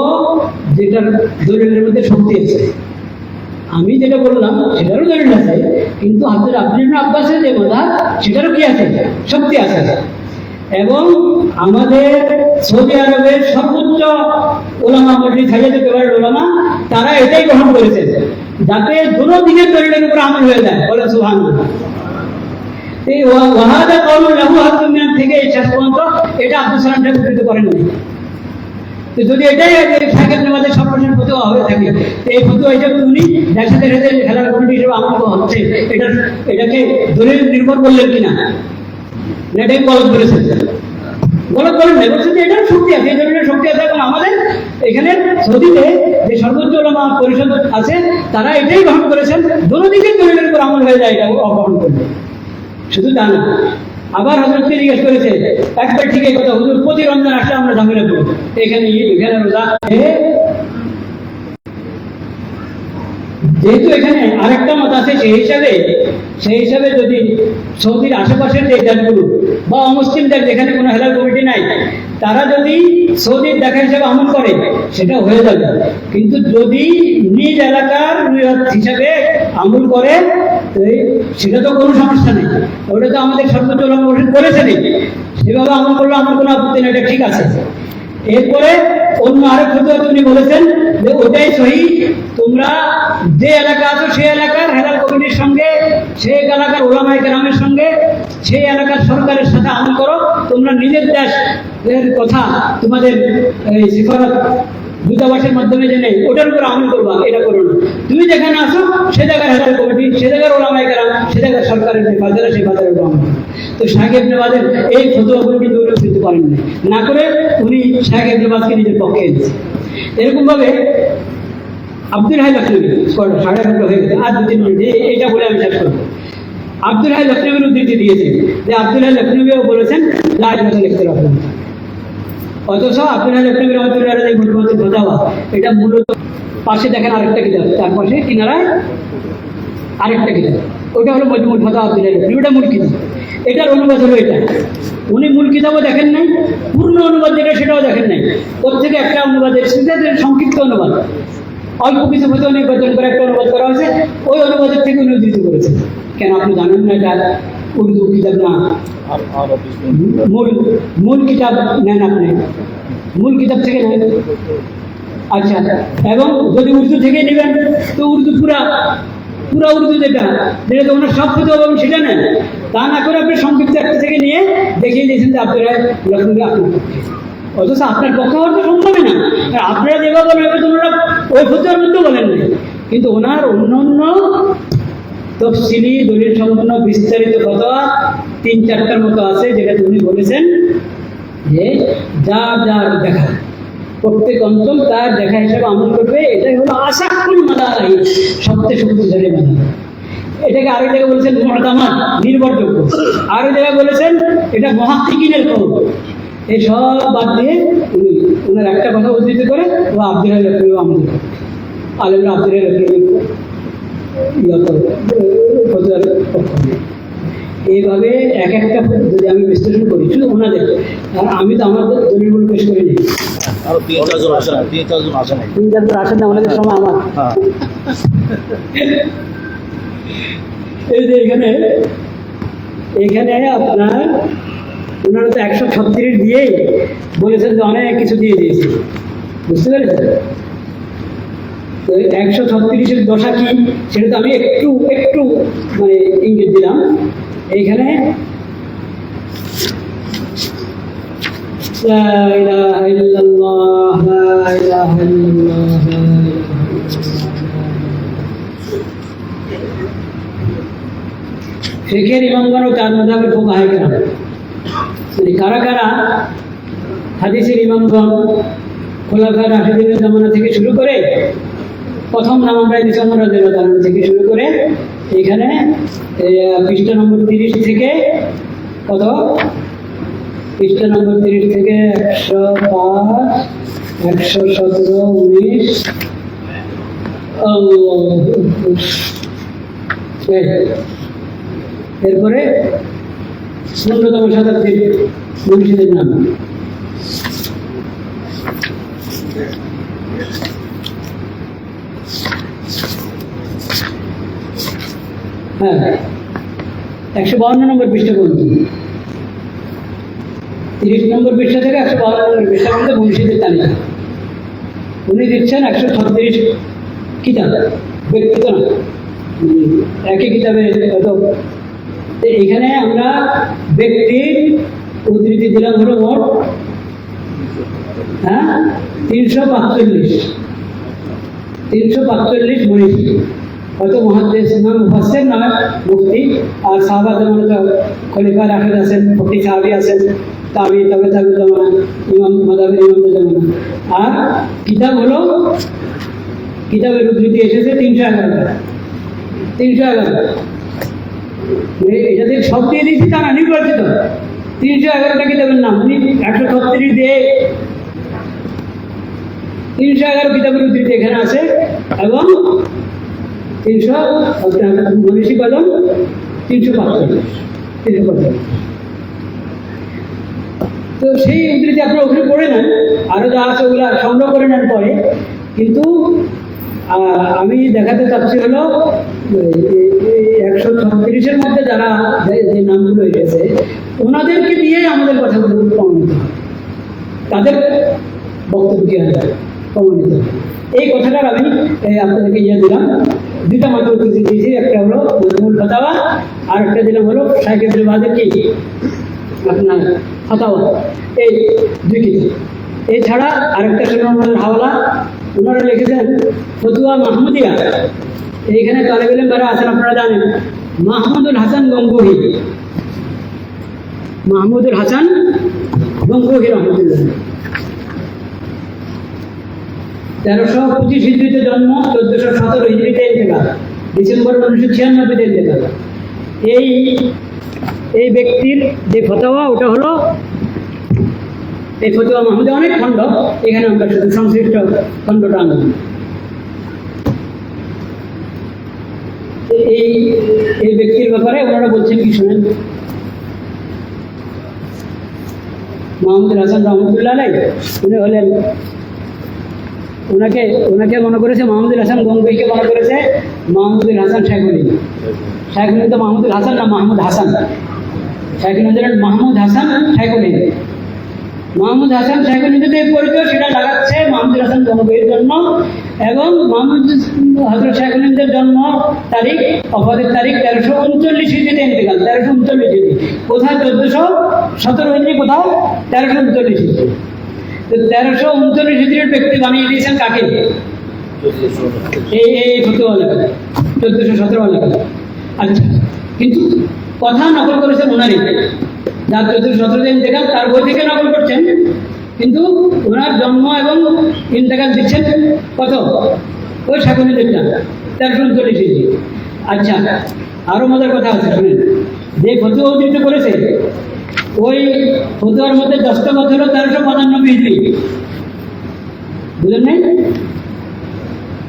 যেটার দলিলের মধ্যে শক্তি আছে। আমি যেটা বললাম সেটারও দলিল আছে, কিন্তু হযরত আব্দুল্লাহ ইবনে আব্বাসের যে কথা সেটারও কি আছে? শক্তি আছে। এবং আমাদের সৌদি আরবের সর্বোচ্চ ওলামা মজলিস হাইয়াতুল কেবারের ওলামা তারা এটাই গ্রহণ করেছে যাতে দুটো দিকের দলিলের উপর আমল হয়ে যায়। বলে সুবহানাল্লাহ। এই ওয়াহাদা কাউলুন লাহু হাসুম মিনাল থেকে শেষ পর্যন্ত এটা আব্দুল সালাম সাহেব উদ্ধৃত করেননি। তো যদি এটাই শাহ ইবনে বাজের সর্বশেষ ফতোয়া হয়ে থাকে এই ফতোয়া হিসেবে উনি দেখা দেখা খেলার কমিটি হিসেবে আমল হচ্ছে, এটাকে দলিল নির্ভর করলেন কিনা, এটাই গলত করেছেন। গলত করেন না, বলছেন যে এটার শক্তি আছে, এই ধরনের শক্তি আছে। এবং আমাদের এখানে সৌদিতে যে সর্বোচ্চ উলামা পরিষদ আছে তারা এটাই গ্রহণ করেছেন, দোনোদিকে দলিলের উপর আমল হয়ে যায়, এটা অগ্রহণ করবে। শুধু তা না, আবার হযরতকে জিজ্ঞেস করেছে একবার ঠিকই কথা, হুজুর প্রতি রমজান আসলে আমরা ঝামেলা করবো, এখানে এখানে রোজা, যেহেতু এখানে আরেকটা মত আছে, সেই হিসাবে যদি সৌদির আশেপাশের যে দেশগুলো বা অমুসলিম দেশ যেখানে কোনো হেলাল কমিটি নাই, তারা যদি সৌদির দেখা হিসাবে আমল করে সেটা হয়ে যাবে। কিন্তু যদি নিজ এলাকার হিসাবে আমল করে সেটা তো কোনো সমস্যা নেই, ওটা তো আমাদের সর্বোচ্চ উলামা পরিষদ করেছেনই, সেভাবে আমল করলে আমার কোনো আপত্তি নেই, এটা ঠিক আছে। এরপরে অন্য আরেক ফতোয়াতে উনি বলেছেন যে ওটাই সহি, তোমরা যে এলাকা আছো সেই এলাকার হেলাল কমিটির সঙ্গে, সেই এলাকার উলামায়ে কেরামের সঙ্গে, সেই এলাকার সরকারের সাথে আমল করো, তোমরা নিজের দেশের কথা তোমাদের এই সিফারত দূতাবাসের মাধ্যমে যে নেই ওটার উপর আমল করবা, এটা করো না। তুমি যেখানে আসো সে জায়গার হেলাল কমিটি, সে জায়গার উলামায়ে কেরাম, সে জায়গার সরকারের যে বাজারে সেই বাজারের উপর আমল করো। তো শাইখ ইবনে বাজের এই ফতোয়াগুলো কিন্তু উনি উদ্ধৃত করেন না করে উনি শাইখ ইবনে বাজকে নিজের পক্ষে এনেছেন। এরকম ভাবে আব্দুল হাই লখনবী, 11:30 হয়ে গেছে, আর 2-3 মিনিট এটা বলে আমি শেষ করবো। আব্দুল হাই লখনবীর উদ্ধৃতি দিয়েছেন যে আব্দুল হাই লখনবীও বলেছেন লাইলাতুল ইফতার, অথচ আব্দুল হাই লখনবী রাহমাতুল্লাহ আলাইহি মুজমাতুল ফাতাওয়া, এটা মূলত পাশে দেখেন আরেকটা কিতাব, তার পাশে কিনারায় আরেকটা কিতাব, ওটা হলো মজমুল ফাতাওয়া আব্দুল হাই লখনবী, ওটা মূল কিতাব। এটার অনুবাদ হলো এটা, উনি মূল কিতাবও দেখেন নাই, পূর্ণ অনুবাদ যেটা সেটাও দেখেন নাই, ওর থেকে একটা অনুবাদের সংক্ষিপ্ত অনুবাদ, অল্প কিছু ফতোয়া নির্বাচন করে একটা অনুবাদ করা হয়েছে, ওই অনুবাদের থেকে উনি উদ্ধৃত করেছেন। কেন আপনি জানেন না এটা উর্দু কিতাব না, মূল কিতাব নেন, আপনি মূল কিতাব থেকে নেন। আচ্ছা, এবং যদি উর্দু থেকে নেবেন তো উর্দু পুরা উর্দু যেটা ওনার সব ফতোয়া পাবেন সেটা নেন, তা না করে আপনি সংক্ষিপ্ত একটা থেকে নিয়ে দেখিয়ে দিয়েছেন যে আব্দুল হাই লখনবী আপনার পক্ষে, অথচ আপনার পক্ষে হওয়ার তো সম্ভবই না। আপনারা যেভাবে বলেন ওনারা ওই ফতোয়ার মধ্যে বলেন না, কিন্তু ওনার অন্য তফসিলি দলিল সম্পন্ন বিস্তারিত ফতোয়া 3-4টার মতো আছে, যেটা উনি বলেছেন যে যার দেখা প্রত্যেক অঞ্চল তার দেখা হিসাবে আমল করবে, এটাই হলো আশাকুল মাদাহিব, সবচেয়ে শক্তিশালী মাযহাব। এটাকে আরেক জায়গায় বলেছেন মুতামাদ, নির্ভরযোগ্য, আরেক জায়গায় বলেছেন এটা মুহাক্কিকিনের কওল। এই সব বাদ দিয়ে উনি ওনার একটা কথা উদ্ধৃত করে ও আব্দুল হাই লখনবী আমল করে, আলেমরা আব্দুল হাই লখনবী ফতোয়ার পক্ষ নেই। এইভাবে এক একটা যদি আমি বিশ্লেষণ করি শুধু ওনাদের, আর আমি তো আমার দলিলগুলো পেশ করে নিই, আরো 3-4 জন আসে না, 3-4 জন আসেন না, ওনাদের সময় আমার। এই যে এখানে আপনার ওনারা তো 136 দিয়েই বলেছেন যে অনেক কিছু দিয়ে দিয়েছে, বুঝতে পেরেছেন? 136-এর দশা কি সেটা তো আমি একটু মানে ইঙ্গিত দিলাম। এইখানে লা ইলাহা ইল্লাল্লাহ, লা ইলাহা ইল্লাল্লাহ, লা ইলাহা ইল্লাল্লাহ। ফিকহের ইমামগণ ও তার মাযহাবের ফুকাহায়ে কেরাম, কারা কারা হাদিসের ইমামগণ খোলাফায়ে রাশিদিনের জামানা থেকে শুরু করে প্রথম নাম আমরা দিয়েছি ওমর রাদিয়াল্লাহু আনহু থেকে শুরু করে এখানে পৃষ্ঠা নম্বর 30 থেকে কত, পৃষ্ঠা নম্বর 30 থেকে 105, 117, 19, এরপরে 15তম শতাব্দীর মুন্সিদের নাম। হ্যাঁ, 152 নম্বর পৃষ্ঠা বলছি, 30 নম্বর পৃষ্ঠা থেকে 152 নম্বর পৃষ্ঠার মধ্যে মুন্সিদের তালিকা উনি দিচ্ছেন। 136 কিতাব, ব্যক্তিগত না, একই কিতাবে কত। এখানে আমরা ব্যক্তির উদ্ধৃতি দিলাম হলো মোট 345, 345 মনীষী, হয়তো মুহাদ্দিস ইমাম মুফাসসির নয়, মুফতি। আর সাহাবা জামানে তো খলিফা রাশিদ আছেন, ফকিহ সাহাবী আছেন, তাবি তবে তাবি জামানা, ইমাম মাযহাবের ইমামদের জামানা। আর কিতাব হলো, কিতাবের উদ্ধৃতি এসেছে 311টা। 311, এটাতে সব দিয়ে দিয়েছি তা না, নির্বাচিত 311টা কিতাবের নাম। উনি 136 দিয়ে 311 কিতাবের উদ্ধৃতি এখানে আছে। এবং 300 মনীষী কলম 345। তো সেই উদ্ধৃতি আপনারা ওখানে পড়ে নেন, আরো যা আছে ওগুলো সংগ্রহ করে নেন পরে। কিন্তু আমি দেখাতে চাচ্ছি হলো 136-এর মধ্যে যারা যে নামগুলো এসেছে ওনাদেরকে দিয়েই আমাদের কথাগুলো প্রমাণিত হয়, তাদের বক্তব্য কি হয় প্রমাণিত হয়। এই কথাটার আমি আপনাদেরকে দিলাম। দুইটা মাত্র উদ্ধৃতি দিয়েছি, একটা হলো মজমুল ফাতাওয়া, আর একটা দিলাম হলো শাইখ ইবনে বাজের কি আপনার ফাতাওয়া। এই দুই কিতাব। এছাড়া আরেকটা সুনামের হাওয়ালা, ওনারা লিখেছেন ফতুয়া মাহমুদিয়া। এইখানে তালেব ইলম যারা আছেন আপনারা জানেন, মাহমুদুল হাসান গঙ্গোহী, মাহমুদুল হাসান গঙ্গোহী রহমতুল্লাহ, 1325 হিজরিতে জন্ম, 1417 হিজরিতে ইন্তেকাল, ডিসেম্বর 1996 ইন্তেকাল। এই ব্যক্তির যে ফতোয়া ওটা হলো এই ফতোয়া মাহমুদে, অনেক খণ্ড, এখানে আমরা শুধু সংশ্লিষ্ট খণ্ডটা আনলাম। এই ব্যক্তির ব্যাপারে ওনারা বলছেন কি শোনেন। মাহমুদুল হাসান রহমতুল্লাহ আলাইহি, উনি হলেন, ওনাকে মনে করেছে মাহমুদুল হাসান গঙ্গোহীকে মনে করেছে মাহমুদুল হাসান শাইখুনি। শাইখুনি তো মাহমুদুল হাসান না, মাহমুদ হাসান। শাইখুনি হলেন মাহমুদ হাসান শাইখুনি। মাহমুদ হাসান শাইখুনিতে যে পরিচয় সেটা লাগাচ্ছে মাহমুদুল হাসান গঙ্গোহীর জন্য। এবং মাহমুদ হযরত শাইখুনিদের জন্ম তারিখ, ওফাতের তারিখ 1339 হিজরিতে ইন্তেকাল, 1339 হিজরি। কোথায় 1417 হিজরি, কোথাও 1339 হিজরি। তো 1339 হিজরির ব্যক্তি বানিয়ে দিয়েছেন কাকে? এই ফতোয়া লেখা 1417 লেখা। আচ্ছা, কিন্তু কথা নকল করেছেন ওনারই, যার 1417 ইন্তেকাল তার বই থেকে নকল করছেন, কিন্তু ওনার জন্ম এবং ইন্তেকাল দিচ্ছেন কত? ওই শাইখুনিদেরটা 1339 হিজরি। আচ্ছা, আরো মজার কথা আছে শুনেন। যে ফতোয়া উদ্ধৃত করেছে ওই ফতোয়ার মধ্যে দস্তখত হলো 1395 হিজরি, বুঝলেন নাই?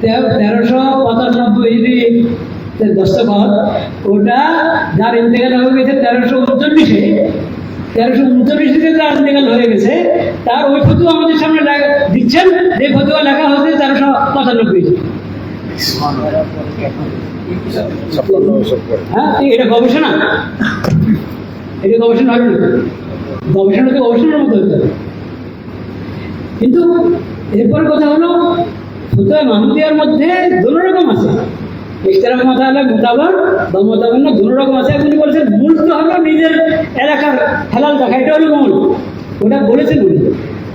1395 হিজরি দস্তখত, ওটা যার ইন্তেকাল হয়ে গেছে 1339-এ, 1339 যার ইন্তেকাল হয়ে গেছে তার ওই ফতোয়া আমাদের সামনে দিচ্ছেন, যে ফতোয়া লেখা হচ্ছে 1395 হিজরি। হ্যাঁ, এটা গবেষণা, এটা গবেষণা হবে না, গবেষণা তো গবেষণার মতো হতে হবে। কিন্তু এরপর কথা হলো ফতোয়া মাহমুদিয়ার মধ্যে দুটো রকম আছে, ইখতিলাফ মাসালা মোতাবার বা মোতাবার না, দুটো রকম আছে। আপনি বলছেন মূল তো হলো নিজের এলাকার হালাল দেখা, এটা হলো মূল, ওটা বলেছেন উনি।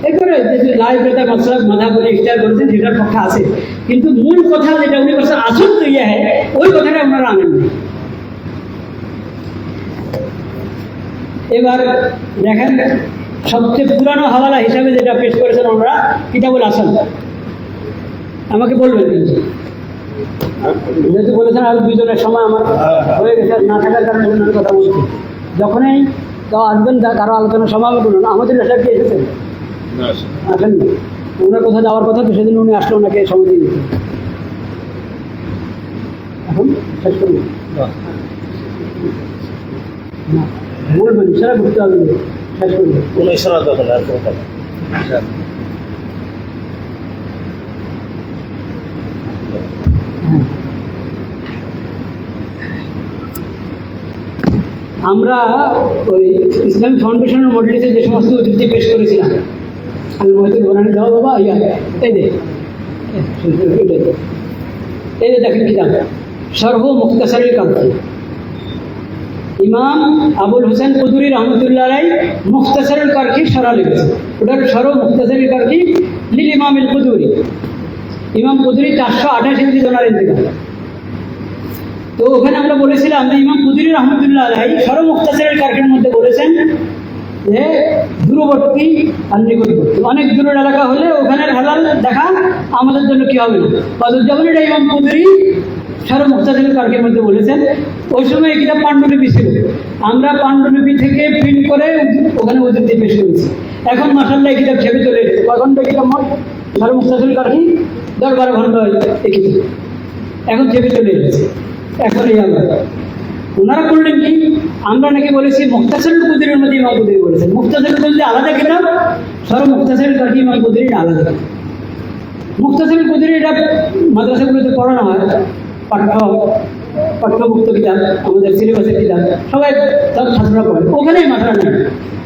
এরপরে লাইভ বেতা মাসলাক মাথা করে ইখতিয়ার করেছেন, সেটার পক্ষে আছে। কিন্তু মূল কথা যেটা উনি বলছেন আসল তো ইয়ে হয়, ওই কথাটা আপনারা আনেন না। এবার দেখেন, সবচেয়ে পুরানো হাওয়ালা হিসাবে যেটা পেশ করেছেন আমরা, কিতাবুল আসল। আমাকে বলবেন কিন্তু, যেহেতু বলেছেন আর দুজনের সময় আমার হয়ে গেছে, না থাকার কারণে আমি কথা বলছি। যখনই কেউ আসবেন কারো আলোচনা সমাবেশ বলুন, আমাদের এসব কি এসেছেন? আসেন না, ওনার কোথাও যাওয়ার কথা তো, সেদিন উনি আসলে ওনাকে সময় দিয়ে দিতেন। এখন শেষ করুন, বলবেন সেটা করতে হবে, শেষ করবেন। কোনো ইশারা দরকার আর কোনো কথা। আমরা ওই ইসলামিক ফাউন্ডেশনের মডেলিতে যে সমস্ত উদ্ধৃতি পেশ করেছিলাম, আমি মহিতুল বনানি দেওয়া বাবা ইয়া এই যে দেখেন কিতাব শরহ মুখতাসারিল কারখি, ইমাম আবুল হোসেন কুদুরি রহমতুল্লাহ আলাইহি মুখতাসারুল কারখি শরহ লিখেছেন। ওটার শরহ মুখতাসারিল কারখি লিল ইমাম আল কুদুরি। ইমাম কুদরি 428 হিজরি ওনার ইন্তেকাল। তো ওখানে আমরা বলেছিলাম যে ইমাম কুদরি রহমতুল্লাহ আলাইহি শরহ মুখতাসারের কারখানার মধ্যে বলেছেন যে দূরবর্তী আর নিকটবর্তী অনেক দূরের এলাকা হলে ওখানের হালাল দেখা আমাদের জন্য কি হবে না। যেমন এটা ইমাম কুদরি শরহ মুখতাসারের কারখানার মধ্যে বলেছেন। ওই সময় এই কিতাব পাণ্ডুলিপি ছিল, আমরা পাণ্ডুলিপি থেকে প্রিন্ট করে ওখানে উদ্ধৃতি পেশ করেছি। এখন মাশাআল্লাহ এই কিতাব ছেপে চলে এসেছে। কয় ঘন্টা কিতাব মোট শরহ মুখতাসারের কারখানা 10-12 ঘন্টা এই কিতাব এখন ছেপে চলে এসেছে। এখন এই আমরা ওনারা করলেন কি, আমরা নাকি বলেছি মুখতাসারুল কুদরির মধ্যে ইমাম কুদরি বলেছেন। মুখতাসারুল কুদরি আলাদা কিতাব, শরহ মুখতাসারের কারখানা ইমাম কুদরি আলাদা কিতাব। মুখতাসারুল কুদরি এটা মাদ্রাসাগুলোতে পড়ানো হয়, পাঠ্যভুক্ত কিতাব, আমাদের সিলেবাসের কিতাব, সবাই সব ছাত্ররা পড়ে, ওখানেই মাথা নেই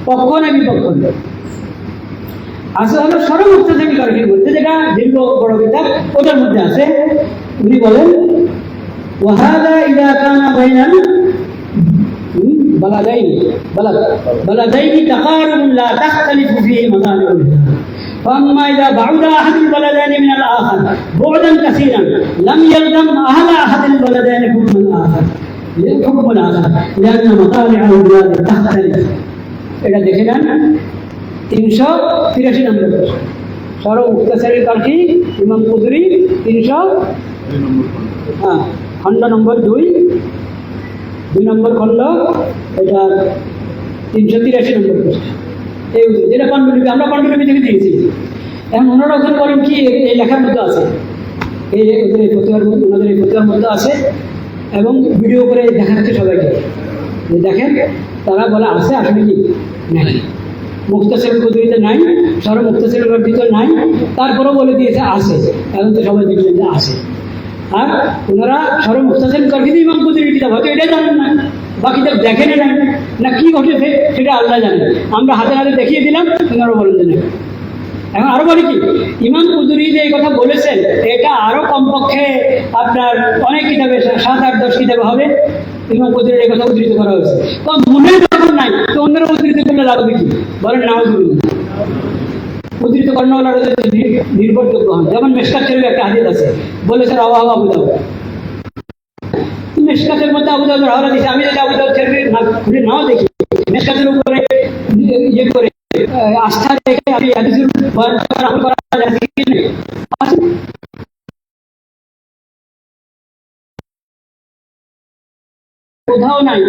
পক্ষ না বিপক্ষ নেই। আসলে হলো শরহ মুখতাসারের কারখানার মধ্যে যেটা দীর্ঘ বড় কিতাব, ওটার মধ্যে আছে। উনি বলেন وهذا إذا كان بين بلدين تقارب لا تختلف فيه مطالبه، فأما إذا بعد أحد البلدين من الآخر بعدا كثيرا لم يلزم أهل أحد البلدين حكم الآخر لأن مطالع البلاد تختلف। এটা দেখে নেন 383 নম্বর শরহ মুখতাসারের কারখানা ইমাম কুদরি 300 খণ্ড নম্বর 2 নম্বর খণ্ড, এটা 383 নম্বর পৃষ্ঠা। এই যেটা পাণ্ডুলিপি আমরা পাণ্ডুলিপি থেকে দিয়েছি। এখন ওনারা ওখানে বলেন কি এই লেখার মধ্যে আছে, এই ওদের এই ফতোয়ার মধ্যে, ওনাদের এই ফতোয়ার মধ্যে আছে এবং ভিডিও করে দেখাচ্ছে সবাইকে দেখেন। তারা বলে আছে, আসলে কি নাই, মুখতাসারুল কুদরিতে নাই, শরহ মুখতাসারের ভিতর নাই, তারপরেও বলে দিয়েছে আছে। এখন তো সবাই দেখলেন যে আছে। আর ওনারা শরহ মুখতাসারের কারখানা ইমাম কুদরির কিতাব হয়তো এটাই জানেন না, বা কিতাব দেখেন না কি ঘটেছে সেটা আল্লাহ জানেন। আমরা হাতে হাতে দেখিয়ে দিলাম, ওনারা বলেন যে না। এখন আরো বলি কি, ইমাম কুদরি যে এই কথা বলেছেন এটা আরো কমপক্ষে আপনার অনেক কিতাবে 7-8-10 কিতাবে হবে ইমাম কুদরির এই কথা উদ্ধৃত করা হয়েছে। মনে যখন নাই তো অন্যরা উদ্ধৃত করলে লাগবে কি, বলেন নাউজুবিল্লাহ। উদ্ধৃত কর্ণওয়ালার নির্ভরযোগ্য হন। যেমন মেশকাত শরীফে একটা হাদিস আছে, বলেছে রাওয়াহু আবু দাউদ। মেশকাতের মধ্যে আবু দাউদের হাওয়ালা দিয়েছে। আমি যদি আবু দাউদ শরীফে খুলে নাও দেখি, মেশকাতের উপরে ইয়ে করে আস্থা রেখে আমি হাদিসের আমল করা যাচ্ছে কি না? কোথাও নাই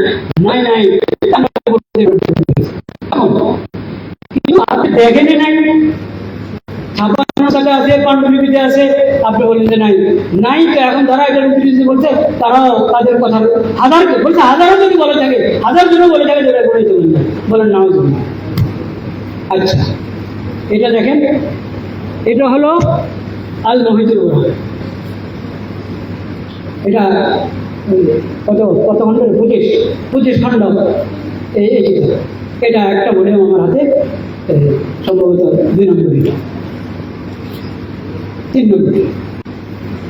নাই নাই কিন্তু আপনি দেখেনি নাই, ছাপানো সাথে আছে, পাণ্ডুলিপিতে আছে, আপনি বলেন যে নাই নাই। তো এখন যারা এটা বলছে তারাও তাদের কথা হাজারকে বলছে, হাজারও যদি বলে থাকে, 1000 জনও বলে থাকে যেটা বলে চলুন না, বলেন নাও চলুন। আচ্ছা, এটা দেখেন, এটা হলো আল মুহিতুল বুরহান। এটা কত খণ্ড? 25 খণ্ড। এটা একটা বলে আমার হাতে, সম্ভবত 2 নম্বর, 3 নম্বর।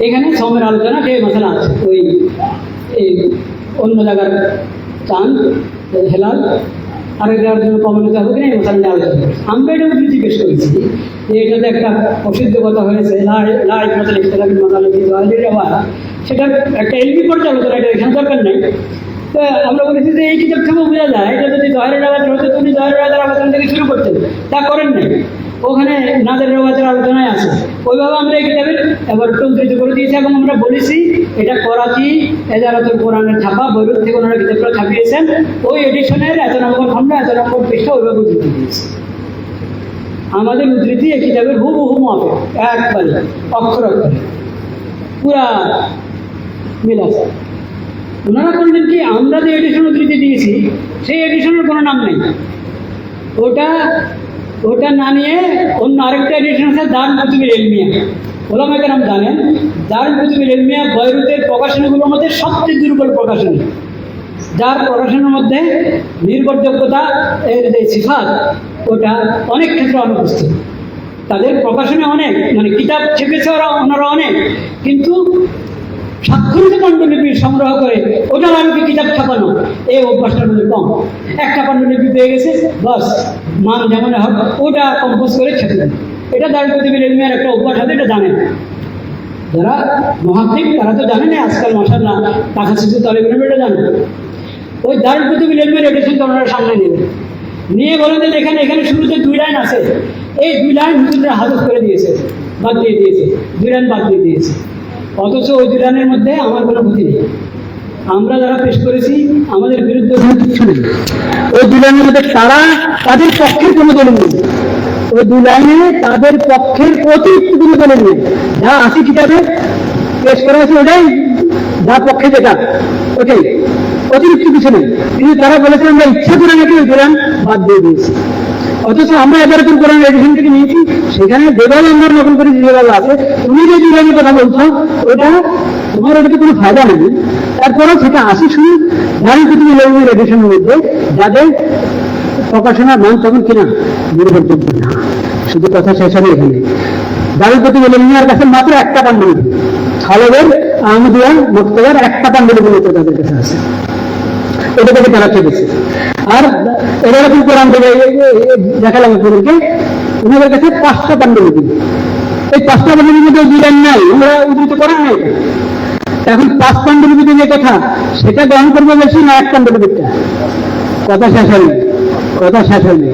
এখানে সমের আলোচনা যে মশলা আছে, ওই অন্য জায়গার চাঁদ হেলাল আরেক জায়গার জন্য কমনতা হবে কিনা এই মশলা নিয়ে আলোচনা করেছি। আমরা এটা উদ্ধৃতি পেশ করেছি যে এটাতে একটা প্রসিদ্ধ কথা হয়েছে, সেটা একটা এলবি পর্যালোচনা, এটা এখানে দরকার নেই। তো আমরা বলেছি যে এই কিতাব থেকে বোঝা যায় এটা যদি জহের রেওয়াজ হতো তুমি জহের রেওয়াজের আলোচনা থেকে শুরু করতেন, তা করেন নাই, ওখানে নাদের রেওয়াজের আলোচনায় আছে। ওইভাবে আমরা এই কিতাবের এবার উদ্ধৃত করে দিয়েছি এবং আমরা বলেছি এটা করাচি এজারাতুল কোরআনের ছাপা বৈরুত থেকে ওনারা কিতাবটা ছাপিয়েছেন, ওই এডিশনের এত নম্বর খণ্ড এত নম্বর পৃষ্ঠা ওইভাবে উদ্ধৃতি দিয়েছি। আমাদের উদ্ধৃতি এই কিতাবের হুবহু মাফেক, একবারে অক্ষর অক্ষরে পুরা মিল আছে। ওনারা করলেন কি, আমরা যে এডিশন উদ্ধৃতি দিয়েছি সেই এডিশনের কোনো নাম নেই, ওটা না নিয়ে অন্য আরেকটা এডিশন আছে দারুল কুতুবুল ইলমিয়া। ওলামায়ে কেরাম জানেন দারুল কুতুবুল ইলমিয়া বৈরুতের প্রকাশনীগুলোর মধ্যে সবচেয়ে দুর্বল প্রকাশনী, যার প্রকাশনের মধ্যে নির্ভরযোগ্যতা এর যে সিফাত ওটা অনেক ক্ষেত্রে অনুপস্থিত। তাদের প্রকাশনে অনেক, মানে কিতাব ছেপেছে ওনারা অনেক, কিন্তু স্বাক্ষরিত পাণ্ডুলিপি সংগ্রহ করে ওটার আলোকে কিতাব ছাপানো এই অভ্যাসটার মধ্যে কম। একটা পাণ্ডুলিপি পেয়ে গেছে, বাস মান যেমন হবে ওটা কম্পোজ করে ছেপে দেন। এটা দারুল কুতুবুল ইলমিয়ার একটা অভ্যাস আছে, এটা জানেন। যারা মহাদ্দিক তারা তো জানে না আজকাল মাশাআল্লাহ টাকা শিশু তালেবের এটা জানে। ওই দারুল কুতুবুল ইলমের এডিশন তো ওনারা সামনে নেবেন, নিয়ে বলেন যে এখানে শুরুতে 2 লাইন আছে, এই 2 লাইন হুজুররা হাজত করে দিয়েছে, বাদ দিয়ে দিয়েছে, 2 লাইন বাদ দিয়ে দিয়েছে। অথচ ওই 2 লাইনের মধ্যে আমার কোনো ক্ষতি নেই। আমরা যারা পেশ করেছি আমাদের বিরুদ্ধে কোনো কিছু নেই। ওই 2 লাইনের মধ্যে তারা তাদের পক্ষের কোনো দলিল নেই, ওই 2 লাইনে তাদের পক্ষের অতিরিক্ত কোনো দলিল নেই। যা আছে কিতাবে পেশ করা আছে ওটাই যা পক্ষে যেটা ওটাই, অতিরিক্ত কিছু নেই। কিন্তু তারা বলেছে আমরা ইচ্ছা করে নাকি ওই 2 লাইন বাদ দিয়ে দিয়েছি। অথচ আমরা এবার কোরআন এডিশন থেকে নিয়েছি, সেখানে যেভাবে আমরা নকল করেছি যেভাবে আছে, তুমি যে 2 লাইনের কথা বলছো ওটা তোমার ওটাতে কোনো ফায়দা নেই। তারপরেও সেটা আসি শুধু দারুল কুতুবুল ইলমের এডিশনের মধ্যে, যাদের প্রকাশনার মান তখন কিনা নির্ভরযোগ্য না। শুধু কথা শেষ হবে এখানে, দারুল কুতুবুল ইলমের কাছে মাত্র একটা পাণ্ডুলিপি, খালেদের আহমদিয়া মুক্তদার একটা পাণ্ডুলিপি তাদের কাছে আছে, এটা থেকে তারা চেপেছে। আর এরকম কোরআন থেকে দেখালাম আপনাদেরকে, ওনাদের কাছে 5টা পাণ্ডুলিপি, এই 5টা পাণ্ডুলিপির মধ্যে 2 লাইন নাই, আমরা উদ্ধৃত করেন নাই। এখন 5 পাণ্ডুলিপিতে যে কথা সেটা গ্রহণ করবো বেশি না 1 পাণ্ডুলিপিটা? কথা শেষ হয়নি, কথা শেষ হয়নি,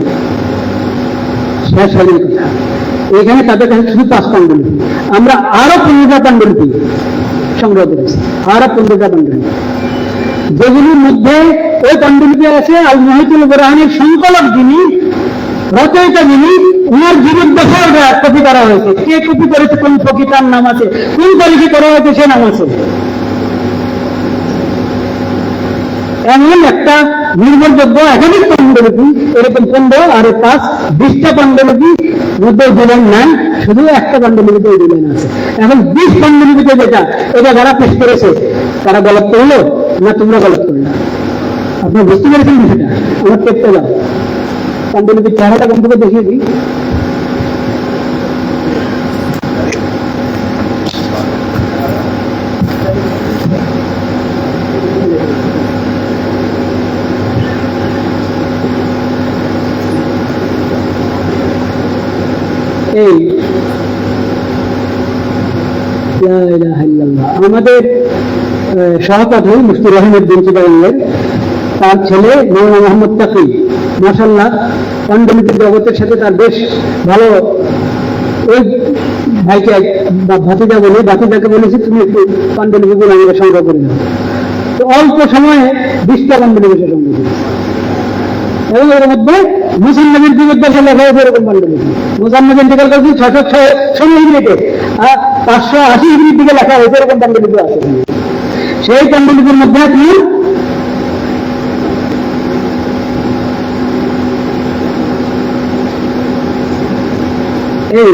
শেষ হয়নি কথা। এখানে তাদের কাছে শুধু 5 পাণ্ডুলিপি, আমরা আরো 15টা পাণ্ডুলিপি সংগ্রহ করেছি, আরো 15টা পাণ্ডুলিপি, যেগুলির মধ্যে ওই পাণ্ডুলিপি আছে আল মুহিতুল বুরহানের সংকলক যিনি, রচয়িতা যিনি, ওনার জীবদ্দশায় ওটা কপি করা হয়েছে। কে কপি করেছে, কোন ফকির, তার নাম আছে, কোন তারিখে করা হয়েছে সে নাম আছে। এমন একটা নির্ভরযোগ্য একাধিক পাণ্ডুলিপি, এরকম 15 আর 5 20টা পাণ্ডুলিপি মধ্যে 2 লাইন নাই, শুধু একটা পাণ্ডুলিপিতে 2 লাইন আছে। এখন 20 পাণ্ডুলিপিতে যেটা, এটা যারা পেশ করেছে তারা গলত করলো না তোমরা গলত করলো? আপনারা বুঝতে পেরেছেন বিষয়টা? আমার টেপতে যাও, পাণ্ডুলিপির চেহারাটা বন্ধ করে দেখিয়ে দিই। এই আমাদের সহপাঠী মুফতি রহিমের দিনচিবাঙ্গের তার ছেলে মৌলানা মোহাম্মদ তাকি, মাশাআল্লাহ পাণ্ডুলিপির জগতের সাথে তার বেশ ভালো। ওই ভাইকে ভাতিজাকে বলেছি তুমি একটু পাণ্ডুলিপিগুলো আমাদের সংগ্রহ করে দাও। তো অল্প সময়ে 20টা পাণ্ডুলিপি সংগ্রহ করেছি, এবং এর মধ্যে মুসান্নবীর জীবদ্দশা লেখা হয়েছে এরকম পাণ্ডুলিপি। মুসান্নবী ইন্তেকাল করেছি 606 হিজরিতে, আর 580 হিজরির দিকে লেখা হয়েছে এরকম পাণ্ডুলিপি আছে। সেই পাণ্ডুলিপির মধ্যে আপনি এই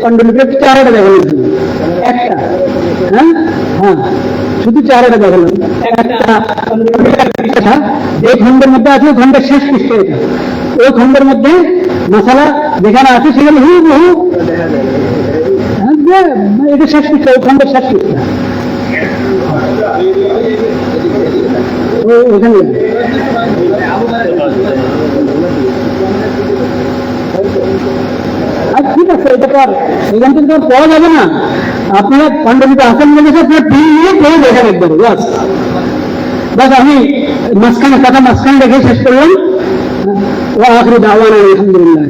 পাণ্ডুলিপির চেহারাটা দেখালেন, একটা, হ্যাঁ হ্যাঁ শুধু চেহারাটা দেখালেন। একটা যে খণ্ডের মধ্যে আছে খণ্ডের শেষ পৃষ্ঠ, এটা ওই খণ্ডের মধ্যে মশালা যেখানে আছে সেখানে হুবহু এটা শেষ পৃষ্ঠ, ওই খণ্ডের শেষ পৃষ্ঠ ওখানে। ঠিক আছে, এটা তো আর এখান থেকে তো পাওয়া যাবে না। আপনারা পাণ্ডুলিপি আসন লেগেছে, আপনার টিম নিয়ে কেউ দেখেন একবারে, বাস আমি মাঝখানে রেখে শেষ করলাম। ও আখিরি দাওয়ানা আলহামদুলিল্লাহ।